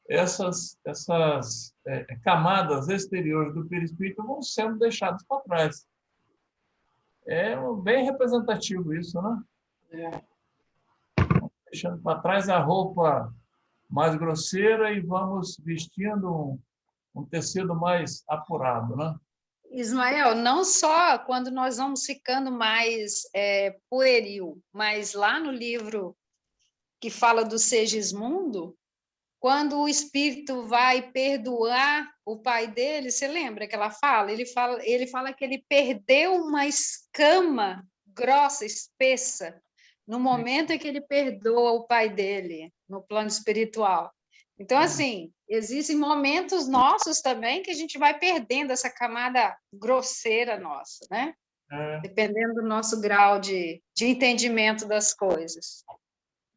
A: essas camadas exteriores do perispírito vão sendo deixadas para trás. É bem representativo isso, né? Deixando para trás a roupa mais grosseira e vamos vestindo um tecido mais apurado, né?
I: Ismael, não só quando nós vamos ficando mais pueril, mas lá no livro que fala do Segismundo, quando o espírito vai perdoar o pai dele, você lembra que ela fala? Ele fala que ele perdeu uma escama grossa, espessa, no momento em que ele perdoa o pai dele, no plano espiritual. Então, assim, existem momentos nossos também que a gente vai perdendo essa camada grosseira nossa, né? Dependendo do nosso grau de entendimento das coisas.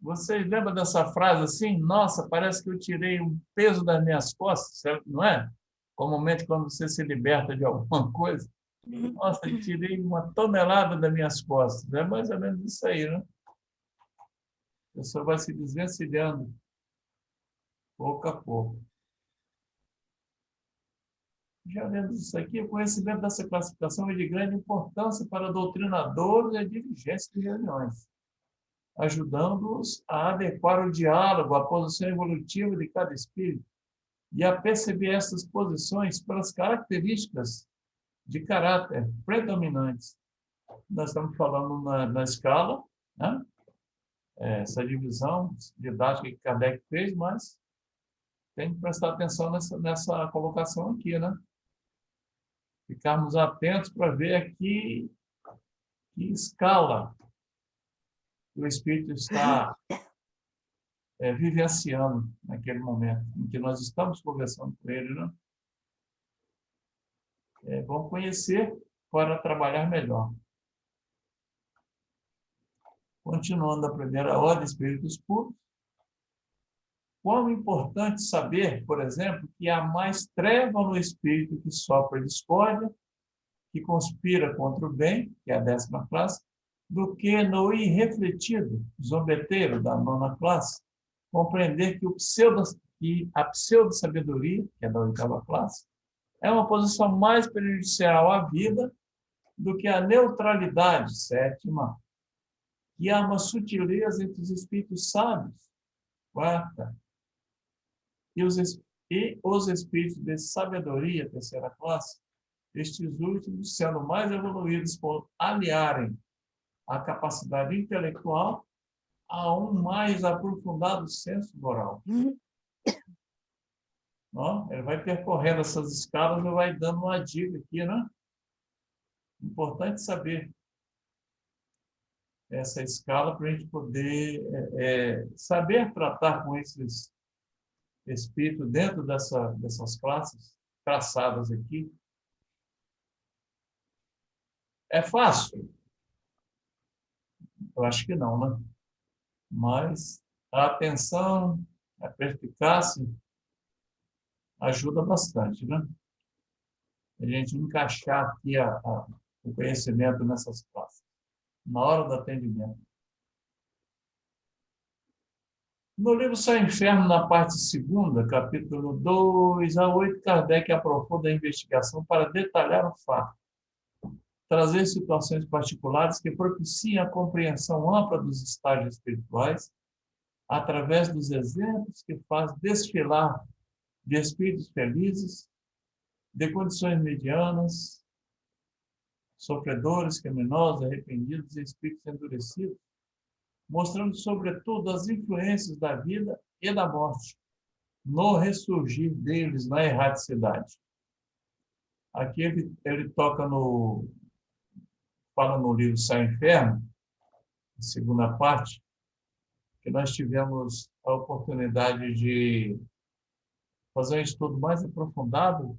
A: Vocês lembram dessa frase assim? Nossa, parece que eu tirei um peso das minhas costas, não é? Comumente, quando você se liberta de alguma coisa. Nossa, eu tirei 1 tonelada das minhas costas. É mais ou menos isso aí, né? A pessoa vai se desvencilhando, pouco a pouco. Já vendo isso aqui, o conhecimento dessa classificação é de grande importância para doutrinadores e dirigentes de reuniões, ajudando-os a adequar o diálogo à posição evolutiva de cada espírito e a perceber essas posições pelas características de caráter predominantes. Nós estamos falando na escala, né? Essa divisão didática que Kardec fez, mas tem que prestar atenção nessa colocação aqui, né? Ficarmos atentos para ver aqui que escala o espírito está vivenciando naquele momento em que nós estamos conversando com ele, né? É bom conhecer para trabalhar melhor. Continuando a primeira ordem, espíritos puros. Quão importante saber, por exemplo, que há mais treva no espírito que sopra discórdia, que conspira contra o bem, que é a 10ª classe, do que no irrefletido, zombeteiro da 9ª classe, compreender que a pseudo-sabedoria, que é da 8ª classe, é uma posição mais prejudicial à vida do que a neutralidade, 7ª, que há uma sutileza entre os espíritos sábios, 4ª, e os espíritos de sabedoria, 3ª classe, estes últimos sendo mais evoluídos por aliarem a capacidade intelectual a um mais aprofundado senso moral. Ele vai percorrendo essas escalas e vai dando uma dica aqui, né? Importante saber essa escala para a gente poder saber tratar com esses espíritos dentro dessas classes traçadas aqui. É fácil? Eu acho que não, né? Mas a atenção, a perspicácia ajuda bastante, né? A gente encaixar aqui o conhecimento nessas classes, na hora do atendimento. No livro Céu e Inferno, na parte 2ª, capítulo 2 a 8, Kardec aprofunda a investigação para detalhar o fato, trazer situações particulares que propiciem a compreensão ampla dos estágios espirituais, através dos exemplos que faz desfilar de espíritos felizes, de condições medianas, sofredores, criminosos, arrependidos e espíritos endurecidos, mostrando, sobretudo, as influências da vida e da morte, no ressurgir deles na erraticidade. Aqui ele toca fala no livro Céu e Inferno, segunda parte, que nós tivemos a oportunidade de fazer um estudo mais aprofundado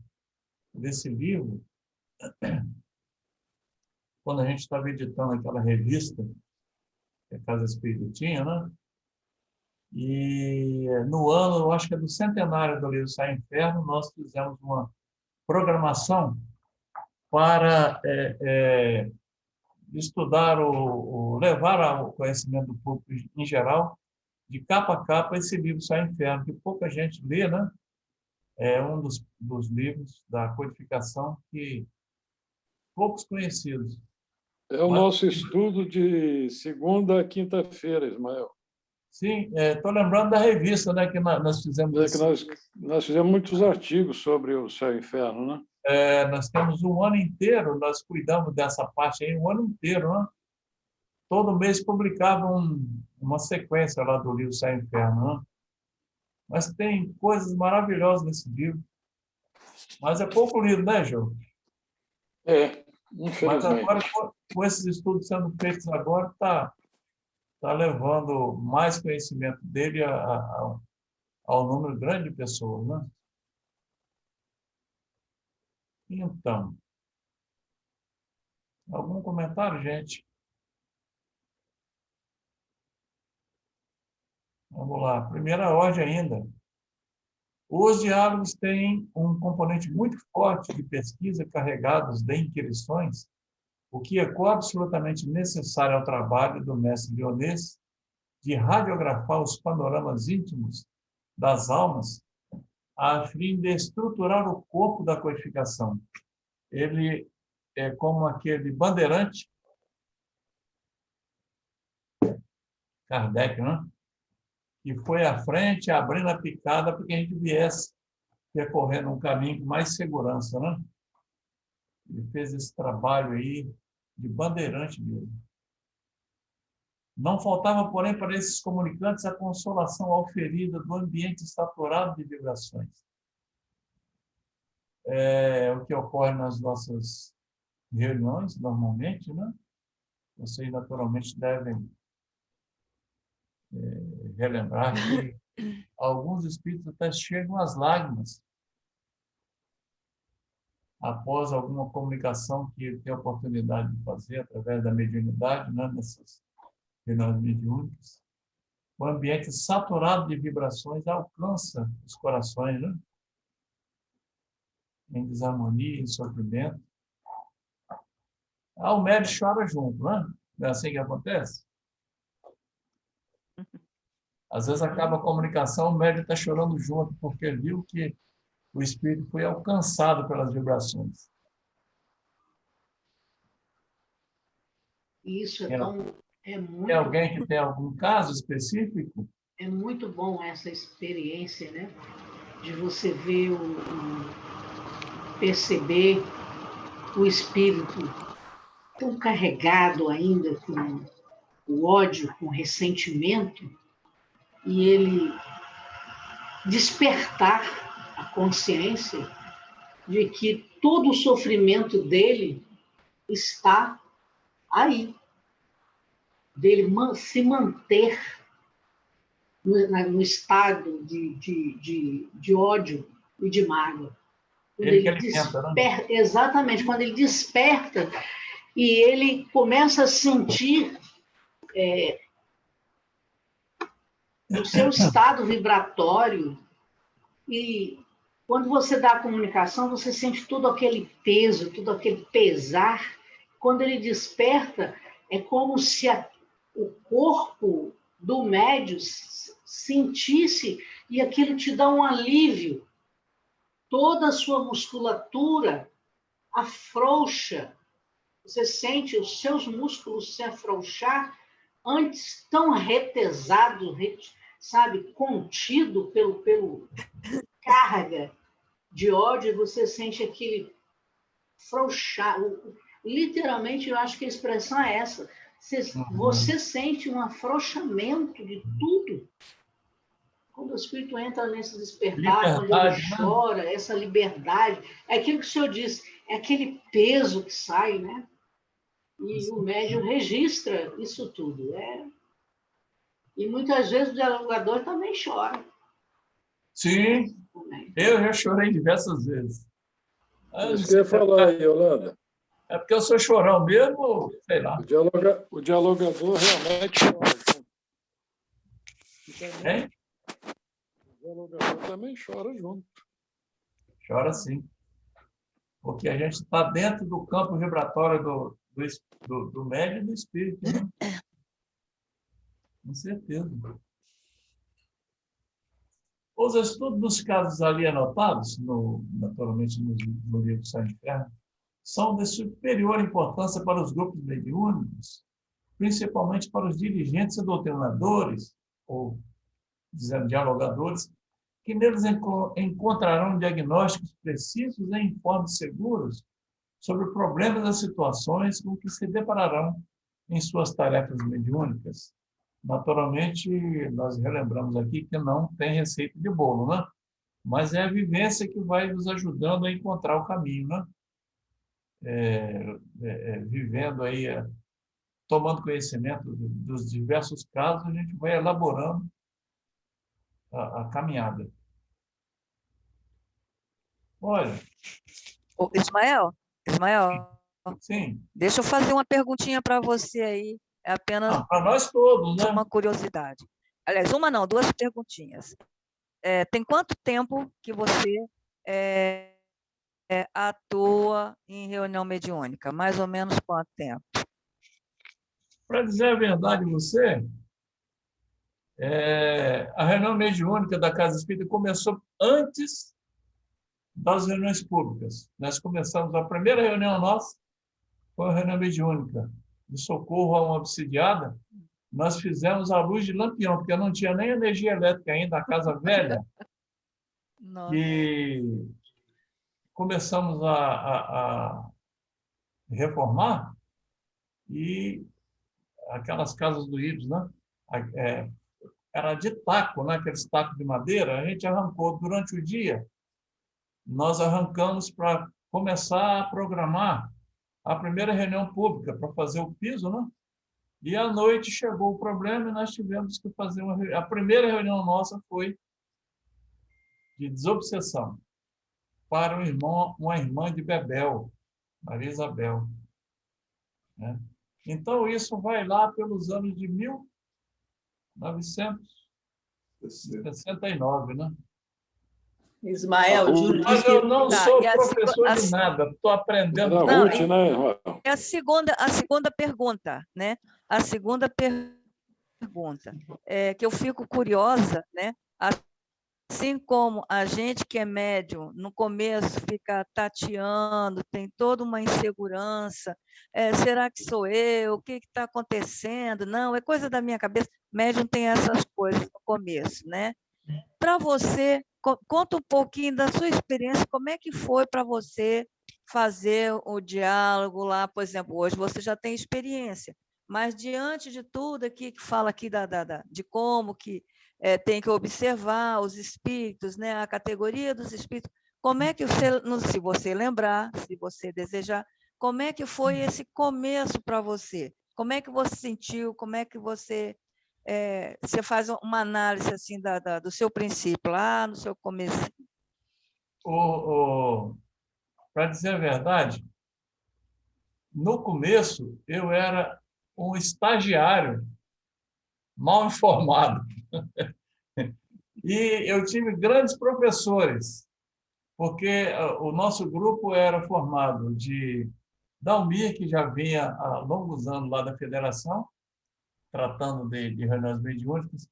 A: desse livro, quando a gente estava editando aquela revista que a Casa Espírita tinha, né? E no ano, eu acho que é do centenário do livro Céu e Inferno, nós fizemos uma programação para estudar, levar ao conhecimento do público em geral, de capa a capa, esse livro Céu e Inferno, que pouca gente lê, né? É um dos livros da codificação que poucos conhecidos.
E: É o nosso estudo de segunda a quinta-feira, Ismael.
A: Sim, estou lembrando da revista, né, que nós fizemos.
E: Nós fizemos muitos artigos sobre o Céu e Inferno, né?
A: Nós temos um ano inteiro, nós cuidamos dessa parte aí, um ano inteiro, né? Todo mês publicava uma sequência lá do livro Céu e Inferno, né? Mas tem coisas maravilhosas nesse livro. Mas é pouco lido, né, Jô?
E: Infelizmente.
A: Mas agora, com esses estudos sendo feitos agora, está levando mais conhecimento dele ao número grande de pessoas, né? Então, algum comentário, gente? Vamos lá. Primeira ordem ainda. Os diálogos têm um componente muito forte de pesquisa carregados de inquirições, o que é absolutamente necessário ao trabalho do mestre Dionês de radiografar os panoramas íntimos das almas a fim de estruturar o corpo da codificação. Ele é como aquele bandeirante, Kardec, né? Que foi à frente, abrindo a picada para que a gente viesse percorrendo um caminho com mais segurança, né? Ele fez esse trabalho aí de bandeirante mesmo. Não faltava, porém, para esses comunicantes a consolação auferida do ambiente saturado de vibrações. É o que ocorre nas nossas reuniões, normalmente, né? Vocês, naturalmente, devem relembrar que alguns espíritos até chegam às lágrimas após alguma comunicação que ele tem a oportunidade de fazer através da mediunidade, né, nessas reuniões mediúnicas. O ambiente saturado de vibrações alcança os corações, né? Em desarmonia, em sofrimento. O médium chora junto, né? Não é assim que acontece? Às vezes acaba a comunicação, o médium está chorando junto, porque viu que o espírito foi alcançado pelas vibrações.
B: Isso é muito...
A: Tem alguém que tem algum caso específico?
B: É muito bom essa experiência, né? De você ver, perceber o espírito tão carregado ainda com o ódio, com o ressentimento, e ele despertar a consciência de que todo o sofrimento dele está aí, dele se manter no estado de ódio e de mágoa. Exatamente, quando ele desperta e ele começa a sentir o seu estado vibratório, e quando você dá a comunicação, você sente todo aquele peso, todo aquele pesar. Quando ele desperta, é como se o corpo do médium sentisse, e aquilo te dá um alívio. Toda a sua musculatura afrouxa. Você sente os seus músculos se afrouxar, antes tão retesado, sabe, contido pelo carga de ódio, você sente aquele afrouxar. Literalmente, eu acho que a expressão é essa. Você sente um afrouxamento de tudo. Quando o espírito entra nesse despertar, quando ele chora, essa liberdade, é aquilo que o senhor disse, é aquele peso que sai, né? E o médium registra isso tudo. E muitas vezes o dialogador também chora.
A: Sim, eu já chorei diversas vezes.
E: Isso que eu ia falar aí, Yolanda.
A: É porque eu sou chorão mesmo, sei lá.
E: O dialogador realmente chora.
A: Hein?
E: O dialogador também chora junto.
A: Chora sim. Porque a gente está dentro do campo vibratório do médium e do espírito, né? Com certeza. Os estudos dos casos ali anotados, naturalmente no livro Céu e Inferno, são de superior importância para os grupos mediúnicos, principalmente para os dirigentes e doutrinadores, ou dizendo dialogadores, que neles encontrarão diagnósticos precisos e informes seguros sobre problemas e situações com que se depararão em suas tarefas mediúnicas. Naturalmente, nós relembramos aqui que não tem receita de bolo, né? Mas é a vivência que vai nos ajudando a encontrar o caminho, né? vivendo aí, tomando conhecimento dos diversos casos, a gente vai elaborando a caminhada. Olha.
L: Ô, Ismael,
A: sim.
L: Deixa eu fazer uma perguntinha para você aí, é apenas
A: para nós todos, né?
L: Uma curiosidade. Aliás, uma não, duas perguntinhas. Tem quanto tempo que você atua em reunião mediúnica? Mais ou menos quanto tempo?
A: Para dizer a verdade a você, a reunião mediúnica da Casa Espírita começou antes das reuniões públicas. Nós começamos, a primeira reunião nossa foi a reunião mediúnica de socorro a uma obsidiada. Nós fizemos a luz de lampião, porque não tinha nem energia elétrica ainda, a casa velha.
L: Nossa.
A: E começamos a reformar, e aquelas casas do Ibs, né? Era de taco, né? Aqueles tacos de madeira, a gente arrancou durante o dia. Nós arrancamos para começar a programar a primeira reunião pública, para fazer o piso, né? E à noite chegou o problema e nós tivemos que fazer a primeira reunião nossa foi de desobsessão para uma irmã de Bebel, Maria Isabel, né? Então, isso vai lá pelos anos de 1969, né?
M: Ismael, Júlio.
A: Mas eu não sou professor de nada, estou aprendendo.
L: Não, a segunda pergunta, né? A segunda pergunta, que eu fico curiosa, né? Assim como a gente que é médium, no começo fica tateando, tem toda uma insegurança, será que sou eu? O que está acontecendo? Não, é coisa da minha cabeça. Médium tem essas coisas no começo, né? Para você, conta um pouquinho da sua experiência, como é que foi para você fazer o diálogo lá, por exemplo, hoje você já tem experiência, mas diante de tudo aqui que fala aqui de como que tem que observar os espíritos, né, a categoria dos espíritos, como é que você, se você lembrar, se você desejar, como é que foi esse começo para você? Como é que você sentiu? Como é que você faz uma análise assim do seu princípio, lá no seu começo?
A: Para dizer a verdade, no começo eu era um estagiário mal informado. E eu tive grandes professores, porque o nosso grupo era formado de Dalmir, que já vinha há longos anos lá da federação, tratando de reuniões mediúnicas,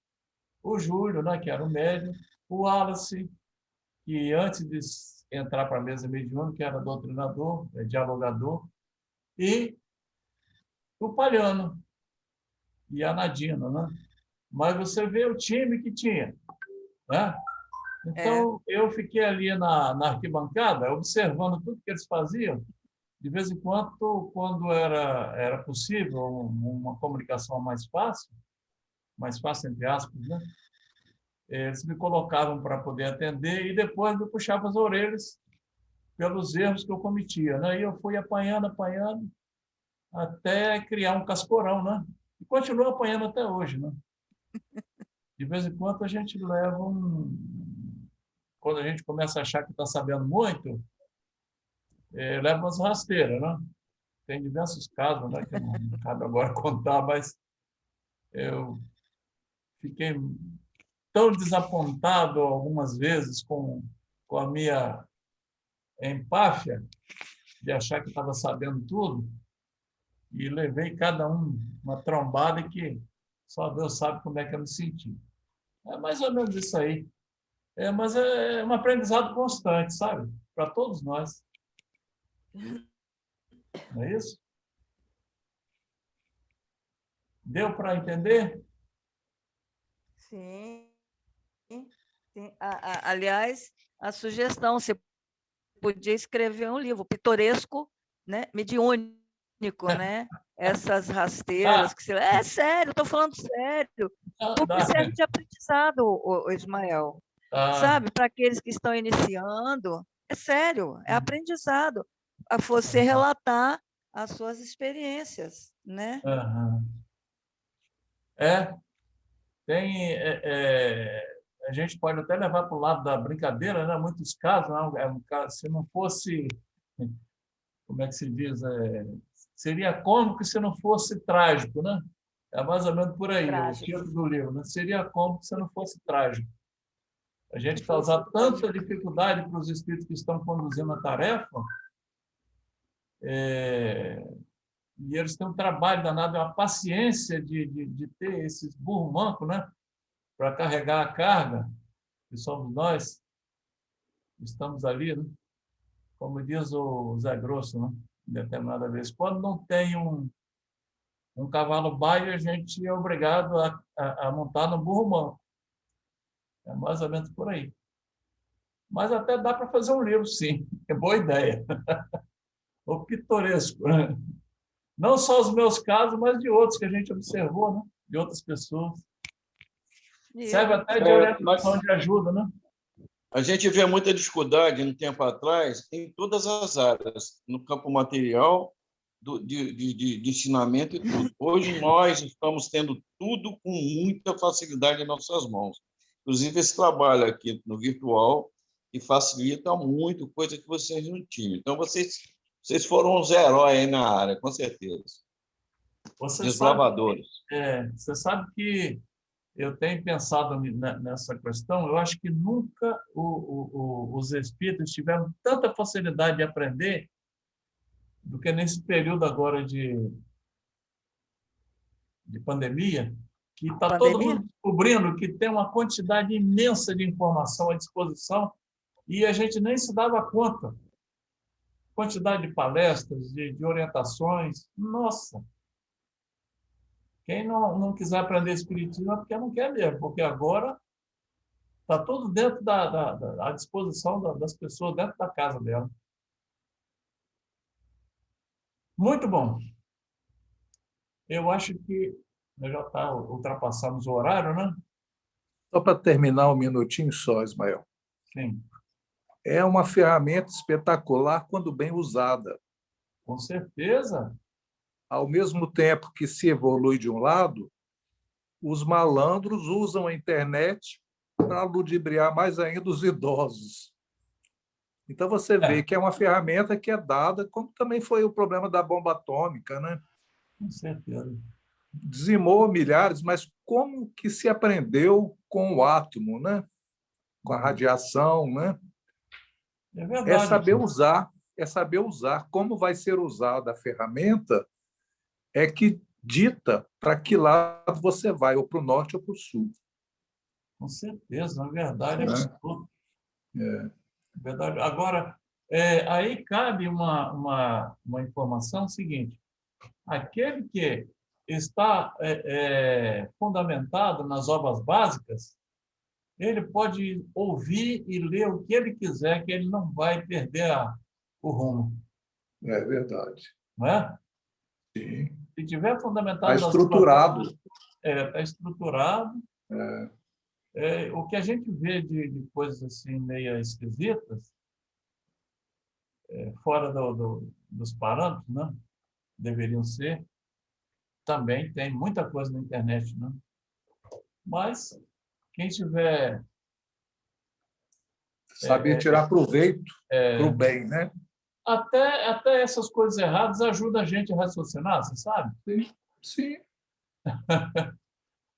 A: o Júlio, né, que era o médium, o Wallace, que antes de entrar para a mesa mediúnica era doutrinador, dialogador, e o Palhano e a Nadina, né? Mas você vê o time que tinha, né? Então, eu fiquei ali na arquibancada, observando tudo que eles faziam. De vez em quando era possível uma comunicação mais fácil entre aspas, né? Eles me colocavam para poder atender e depois me puxavam as orelhas pelos erros que eu cometia, né? E eu fui apanhando, até criar um cascorão, né? E continuo apanhando até hoje, né? De vez em quando a gente leva quando a gente começa a achar que está sabendo muito, leva umas rasteiras, né? Tem diversos casos, né, que não cabe agora contar, mas eu fiquei tão desapontado algumas vezes com a minha empáfia de achar que estava sabendo tudo e levei cada um uma trombada que só Deus sabe como é que eu me senti. É mais ou menos isso aí. Mas é um aprendizado constante, sabe? Para todos nós. Não é isso? Deu para entender?
L: Sim. Sim. Aliás, a sugestão, você podia escrever um livro pitoresco, né? Mediúnico, né? Essas rasteiras. Que você... É sério, estou falando sério. Porque serve de aprendizado, o Ismael. Sabe? Para aqueles que estão iniciando, é sério, é aprendizado. a você relatar as suas experiências, né?
A: Uhum. A gente pode até levar para o lado da brincadeira, né? Muitos casos, se não fosse, como é que se diz, seria cômico se não fosse trágico, né? É mais ou menos por aí o título do livro, né? Seria cômico se não fosse trágico. A gente causar tanta dificuldade para os espíritos que estão conduzindo a tarefa, e eles têm um trabalho danado, uma paciência de ter esses burro manco, né? Para carregar a carga, que somos nós, estamos ali, né? Como diz o Zé Grosso, né? Em determinada vez. Quando não tem um cavalo baio, a gente é obrigado a montar no burro manco. É mais ou menos por aí. Mas até dá para fazer um livro, sim. É boa ideia. O pitoresco, né? Não só os meus casos, mas de outros que a gente observou, né? De outras pessoas. Serve até de orientação, de ajuda, né?
H: A gente vê muita dificuldade, um tempo atrás, em todas as áreas, no campo material, de ensinamento e tudo. Hoje nós estamos tendo tudo com muita facilidade em nossas mãos. Inclusive esse trabalho aqui no virtual, que facilita muito, coisa que vocês não tinham. Então, vocês foram os heróis aí na área, com certeza. Desbravadores.
A: Você sabe que eu tenho pensado nessa questão, eu acho que nunca os espíritos tiveram tanta facilidade de aprender do que nesse período agora de pandemia, que está todo mundo descobrindo que tem uma quantidade imensa de informação à disposição e a gente nem se dava conta. Quantidade de palestras, de orientações, nossa! Quem não quiser aprender espiritismo é porque não quer mesmo, porque agora está tudo dentro à disposição das pessoas, dentro da casa dela. Muito bom. Eu acho que já ultrapassamos o horário, né?
J: Só para terminar um minutinho só, Ismael.
A: Sim.
J: É uma ferramenta espetacular quando bem usada.
A: Com certeza.
J: Ao mesmo tempo que se evolui de um lado, os malandros usam a internet para ludibriar mais ainda os idosos. Então, você vê que é uma ferramenta que é dada, como também foi o problema da bomba atômica, né?
A: Com certeza.
J: Dizimou milhares, mas como que se aprendeu com o átomo, né? Com a radiação, né?
A: É verdade.
J: É saber usar. Como vai ser usada a ferramenta é que dita para que lado você vai, ou para o norte ou para o sul.
A: Com certeza, na verdade, é absurdo. Verdade. Agora, aí cabe uma informação seguinte: aquele que está fundamentado nas obras básicas, ele pode ouvir e ler o que ele quiser, que ele não vai perder o rumo.
J: É verdade.
A: Não é?
J: Sim.
A: Se tiver fundamentado...
J: Está estruturado.
A: Está estruturado. O que a gente vê de coisas assim meio esquisitas, fora dos parâmetros, né? Deveriam ser, também tem muita coisa na internet, né? Mas quem tiver...
J: Saber tirar proveito para o bem, né?
A: Até essas coisas erradas ajudam a gente a raciocinar, você sabe?
J: Sim.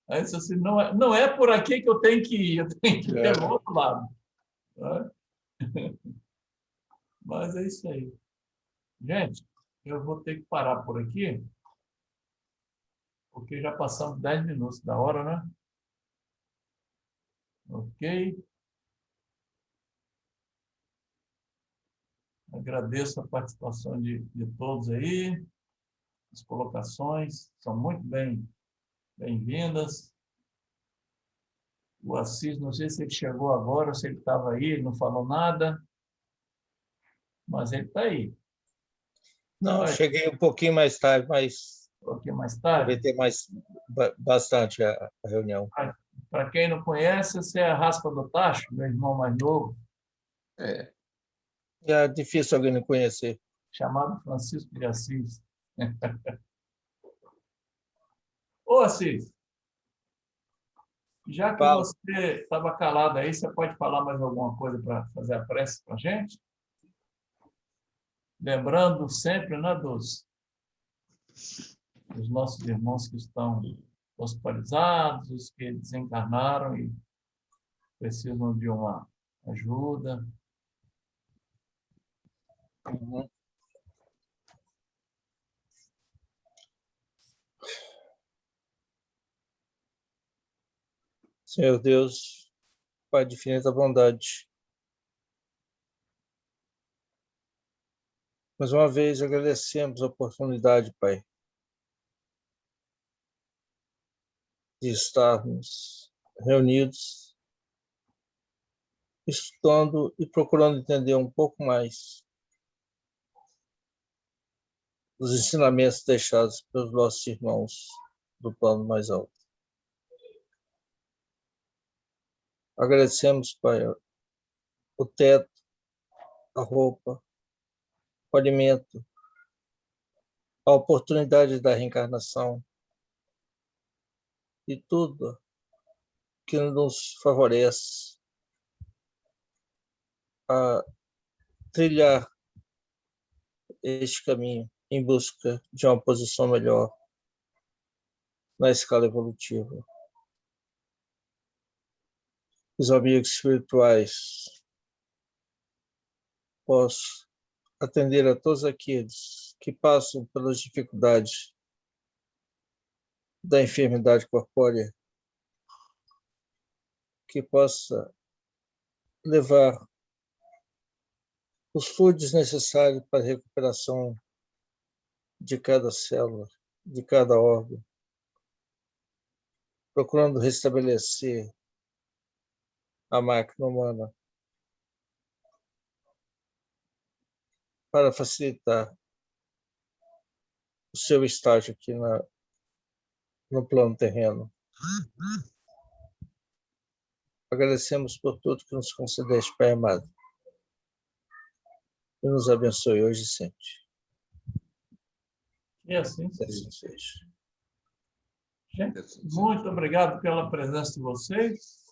A: Aí, assim, não é por aqui que eu tenho que ir, eu tenho que ir do outro lado. Mas é isso aí. Gente, eu vou ter que parar por aqui, porque já passamos 10 minutos da hora, né? Ok. Agradeço a participação de todos aí. As colocações são muito bem-vindas. O Assis, não sei se ele chegou agora, se ele estava aí, ele não falou nada, mas ele está aí.
N: Não, cheguei um pouquinho mais tarde, mas...
A: Um pouquinho mais tarde?
N: Aproveitei bastante a reunião.
A: Para quem não conhece, você é a Raspa do Tacho, meu irmão mais novo.
N: É difícil alguém não conhecer.
A: chamado Francisco de Assis. Ô, Assis, já que você estava calado aí, você pode falar mais alguma coisa para fazer a prece para a gente? Lembrando sempre, né, dos nossos irmãos que estão hospitalizados, os que desencarnaram e precisam de uma ajuda.
N: Uhum. Senhor Deus, Pai de infinita bondade, mais uma vez agradecemos a oportunidade, Pai, de estarmos reunidos, estudando e procurando entender um pouco mais os ensinamentos deixados pelos nossos irmãos do plano mais alto. Agradecemos, Pai, o teto, a roupa, o alimento, a oportunidade da reencarnação e tudo que nos favorece a trilhar este caminho em busca de uma posição melhor na escala evolutiva. Os amigos espirituais possam atender a todos aqueles que passam pelas dificuldades da enfermidade corpórea, que possa levar os fluidos necessários para a recuperação de cada célula, de cada órgão, procurando restabelecer a máquina humana para facilitar o seu estágio aqui no plano terreno. Agradecemos por tudo que nos concedeste, Pai amado, e nos abençoe hoje e sempre.
A: E assim seja. Gente, muito obrigado pela presença de vocês.